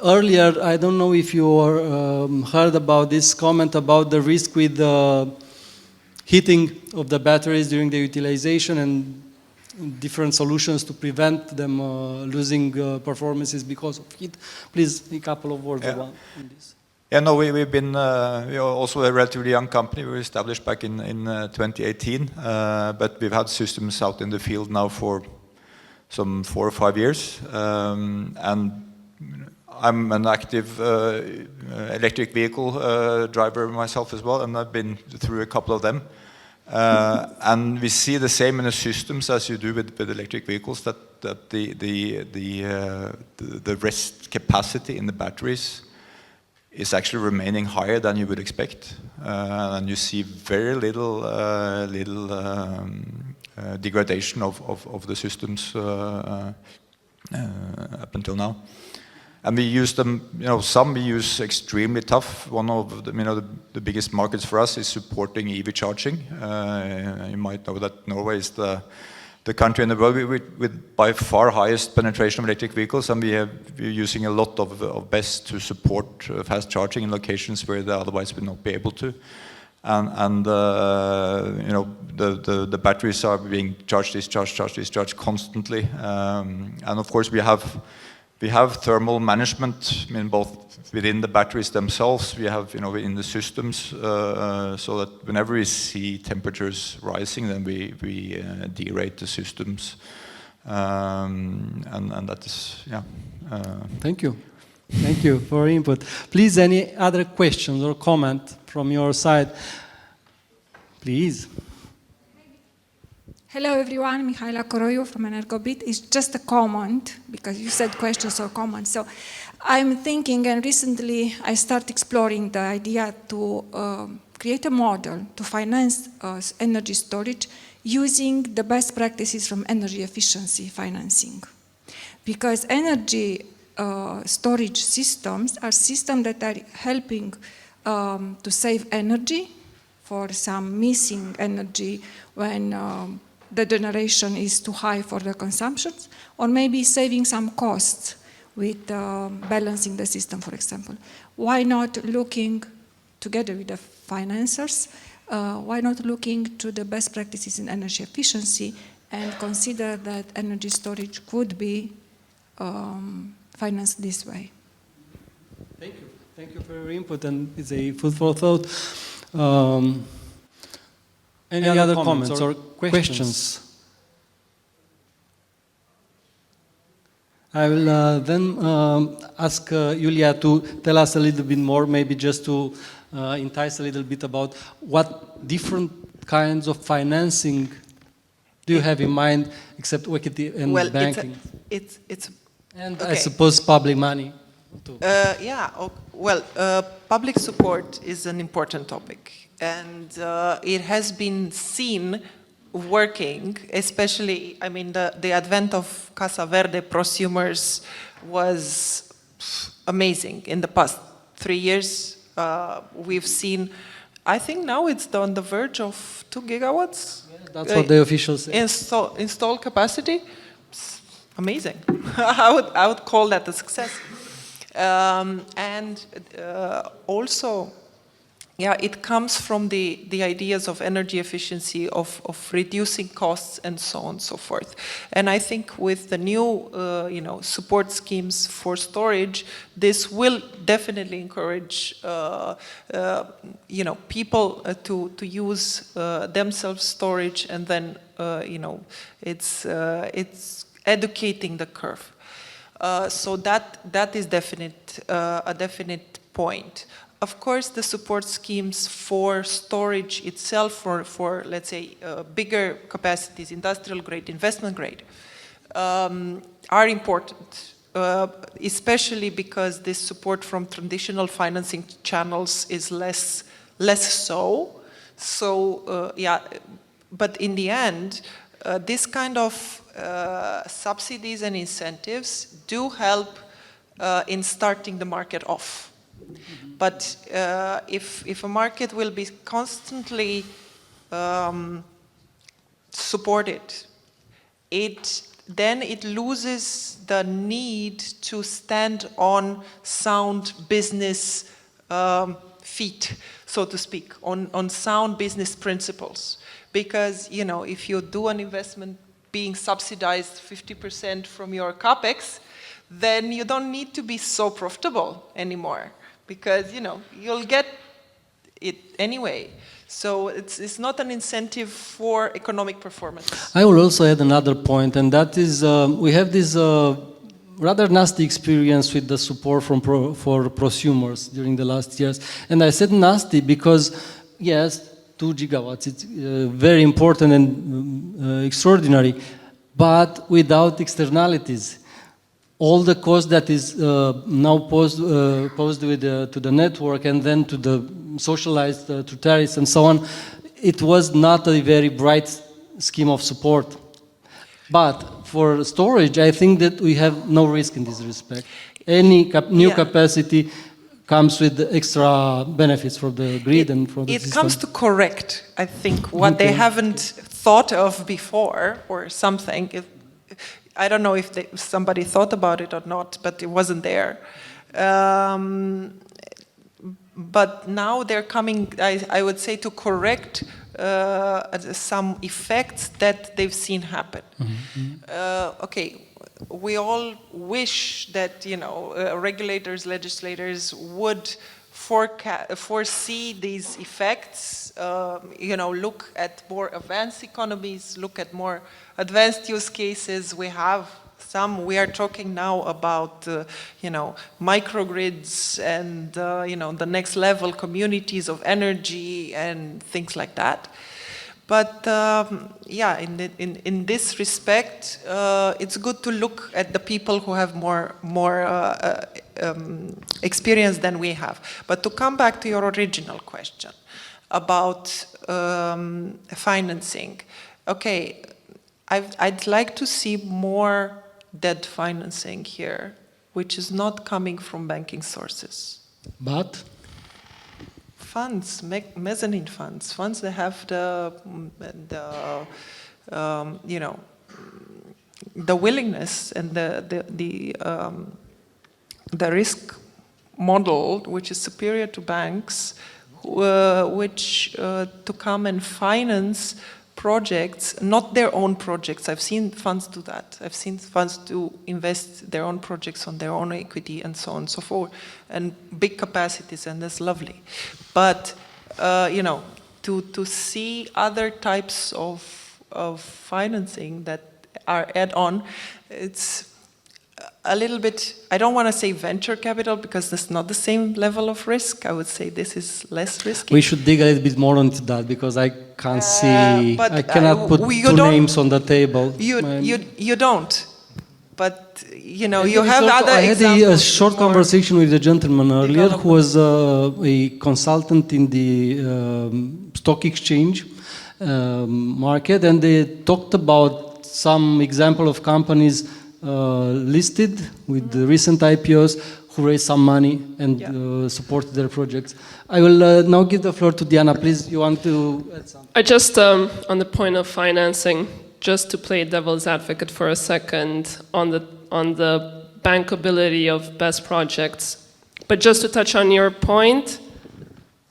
Earlier, I don't know if you heard about this comment about the risk with heating of the batteries during the utilization and different solutions to prevent them losing performances because of heat. Please, a couple of words about this. Yeah, no, we've been we are also a relatively young company. We were established back in 2018, but we've had systems out in the field now for some 4 or 5 years, and I'm an active electric vehicle driver myself as well, and I've been through a couple of them. And we see the same in the systems as you do with electric vehicles, that the rest capacity in the batteries is actually remaining higher than you would expect, and you see very little degradation of the systems up until now. And we use them, some we use extremely tough. One of the biggest markets for us is supporting EV charging. You might know that Norway is the country in the world with by far highest penetration of electric vehicles, and we're using a lot of BESS to support fast charging in locations where they otherwise would not be able to. And the batteries are being discharged constantly. And of course we have thermal management, both within the batteries themselves, we have in the systems, so that whenever we see temperatures rising, then we derate the systems, and that is Thank you for your input. Please, any other questions or comment from your side? Please. Hello everyone, Mihaela Coroiu from Energobit. It's just a comment, because you said questions or comments. So I'm thinking, and recently I started exploring the idea to create a model to finance energy storage using the best practices from energy efficiency financing. Because energy storage systems are systems that are helping to save energy for some missing energy when the generation is too high for the consumptions, or maybe saving some costs with balancing the system, for example. Why not looking together with the financiers, why not looking to the best practices in energy efficiency and consider that energy storage could be financed this way? Thank you. Thank you for your input, and it's a food for thought. Any other comments or questions? I will then ask Julia to tell us a little bit more, maybe just to entice a little bit about what different kinds of financing do you have in mind, except equity and banking? Okay. I suppose public money too. Public support is an important topic. And it has been seen working, especially, the advent of Casa Verde prosumers was amazing. In the past 3 years, we've seen, I think now it's on the verge of 2 gigawatts. Yeah, that's what the officials say. Installed capacity. It's amazing. I would call that a success. Also, yeah, it comes from the ideas of energy efficiency, of reducing costs, and so on and so forth. And I think with the new, support schemes for storage, this will definitely encourage, people to use themselves storage, and then, it's educating the curve. So that is a definite point. Of course, the support schemes for storage itself, for let's say, bigger capacities, industrial grade, investment grade, are important, especially because this support from traditional financing channels is less so. So, but in the end, this kind of subsidies and incentives do help in starting the market off. But if a market will be constantly supported, then it loses the need to stand on sound business feet, so to speak, on sound business principles. Because, if you do an investment being subsidized 50% from your capex, then you don't need to be so profitable anymore. Because, you'll get it anyway. So it's not an incentive for economic performance. I will also add another point, and that is we have this rather nasty experience with the support for prosumers during the last years. And I said nasty because, yes, 2 gigawatts, it's very important and extraordinary, but without externalities. All the cost that is now posed to the network and then to the socialized to tariffs and so on, it was not a very bright scheme of support. But for storage, I think that we have no risk in this respect. Any new capacity comes with extra benefits for the grid and for the system. It comes to correct, I think, what they haven't thought of before or something. I don't know if somebody thought about it or not, but it wasn't there. But now they're coming, I would say, to correct some effects that they've seen happen. Okay, we all wish that, regulators, legislators would foresee these effects, look at more advanced economies, look at more advanced use cases. We are talking now about, microgrids and, the next level communities of energy and things like that. But in this respect, it's good to look at the people who have more experience than we have. But to come back to your original question about financing, okay, I'd like to see more debt financing here, which is not coming from banking sources. But? Funds, mezzanine funds that have the willingness and the risk model, which is superior to banks, which to come and finance projects, not their own projects. I've seen funds do that. I've seen funds to invest their own projects on their own equity and so on and so forth, and big capacities, and that's lovely. But, to see other types of financing that are add-on, it's a little bit, I don't want to say venture capital because that's not the same level of risk. I would say this is less risky. We should dig a little bit more into that because I can't see, I cannot put two names on the table. You don't. But, you have other I had examples. a short conversation with a gentleman earlier who was a consultant in the stock exchange market, and they talked about some example of companies listed with the recent IPOs who raised some money and supported their projects. I will now give the floor to Diana. Please, you want to add something? I just, on the point of financing, just to play devil's advocate for a second on the bankability of best projects. But just to touch on your point,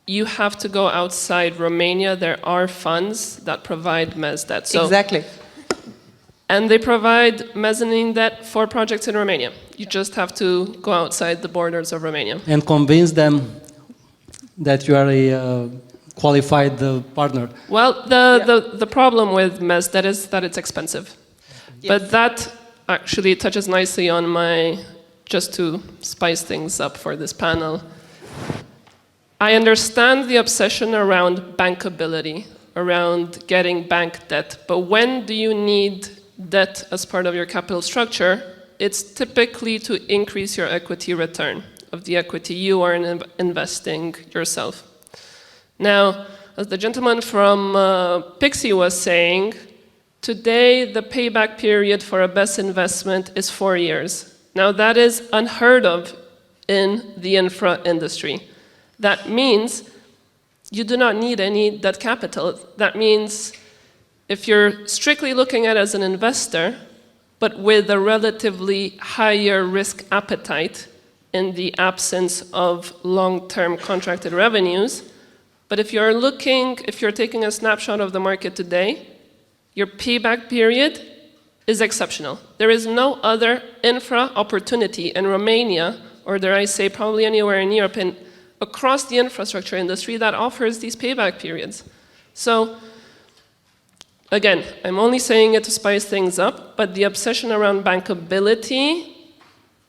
you have to go outside Romania. There are funds that provide mezz debt. So, Exactly. and they provide mezzanine debt for projects in Romania. You just have to go outside the borders of Romania. And convince them that you are a qualified partner. Well, the problem with mezz debt is that it's expensive. But that actually touches nicely on just to spice things up for this panel. I understand the obsession around bankability, around getting bank debt, but when do you need debt as part of your capital structure? It's typically to increase your equity return of the equity you are investing yourself. Now, as the gentleman from Pixie was saying, today the payback period for a BESS investment is 4 years. Now that is unheard of in the infra industry. That means you do not need any debt capital. That means if you're strictly looking at it as an investor, but with a relatively higher risk appetite in the absence of long-term contracted revenues, but if you're taking a snapshot of the market today, your payback period is exceptional. There is no other infra opportunity in Romania, or dare I say probably anywhere in Europe, and across the infrastructure industry that offers these payback periods. So, again, I'm only saying it to spice things up, but the obsession around bankability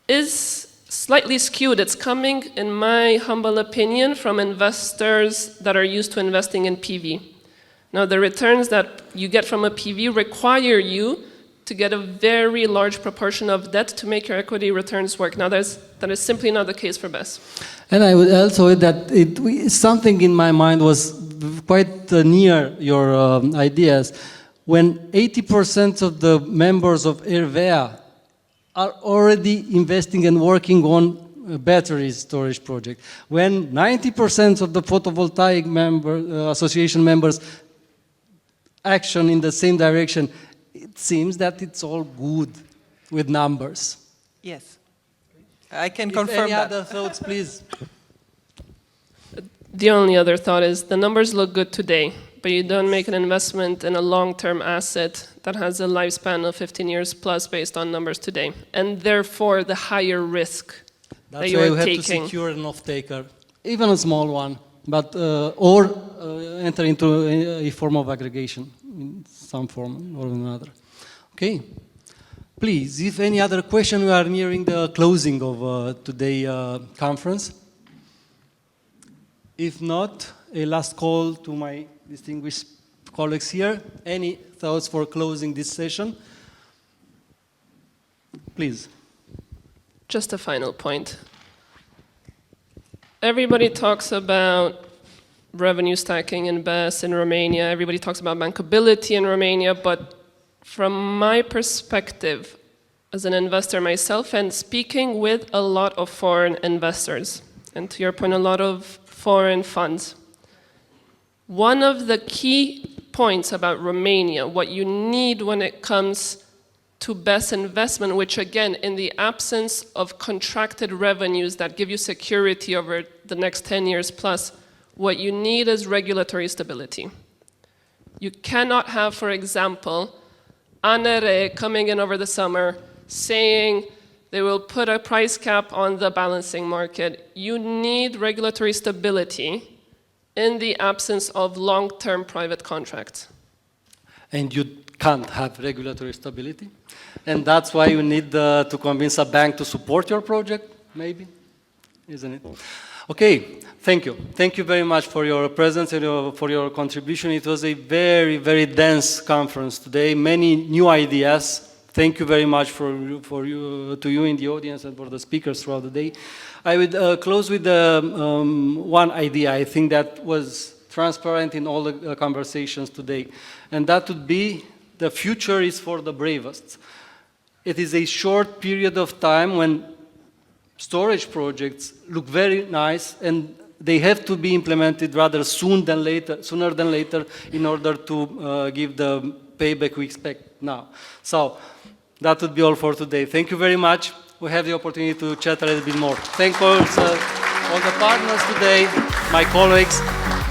is slightly skewed. It's coming, in my humble opinion, from investors that are used to investing in PV. Now, the returns that you get from a PV require you to get a very large proportion of debt to make your equity returns work. Now, that is simply not the case for BESS. And I would also add that something in my mind was quite near your ideas. When 80% of the members of ERVEA are already investing and working on a battery storage project, when 90% of the photovoltaic association members action in the same direction, it seems that it's all good with numbers. Yes. I can confirm Any that. other thoughts, please? The only other thought is the numbers look good today, but you don't make an investment in a long-term asset that has a lifespan of 15 years plus based on numbers today, and therefore the higher risk that you why are you have to taking. secure an off-taker, even a small one, but or enter into a form of aggregation in some form or another. Okay. Please, if any other question, we are nearing the closing of today's conference. If not, a last call to my distinguished colleagues here. Any thoughts for closing this session? Please. Just a final point. Everybody talks about revenue stacking in BESS in Romania. Everybody talks about bankability in Romania, but from my perspective, as an investor myself, and speaking with a lot of foreign investors, and to your point, a lot of foreign funds, one of the key points about Romania, what you need when it comes to BESS investment, which again, in the absence of contracted revenues that give you security over the next 10 years plus, what you need is regulatory stability. You cannot have, for example, ANRE coming in over the summer saying they will put a price cap on the balancing market. You need regulatory stability in the absence of long-term private contracts. And you can't have regulatory stability. And that's why you need to convince a bank to support your project, maybe, isn't it? Okay, thank you. Thank you very much for your presence and for your contribution. It was a very, very dense conference today, many new ideas. Thank you very much to you in the audience and for the speakers throughout the day. I would close with one idea I think that was transparent in all the conversations today, and that would be the future is for the bravest. It is a short period of time when storage projects look very nice and they have to be implemented rather sooner than later in order to give the payback we expect now. So that would be all for today. Thank you very much. We have the opportunity to chat a little bit more. Thank you all. all the partners today, my colleagues,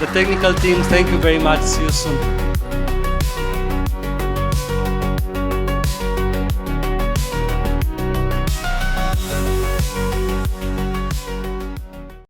the technical team, thank you very much. See you soon.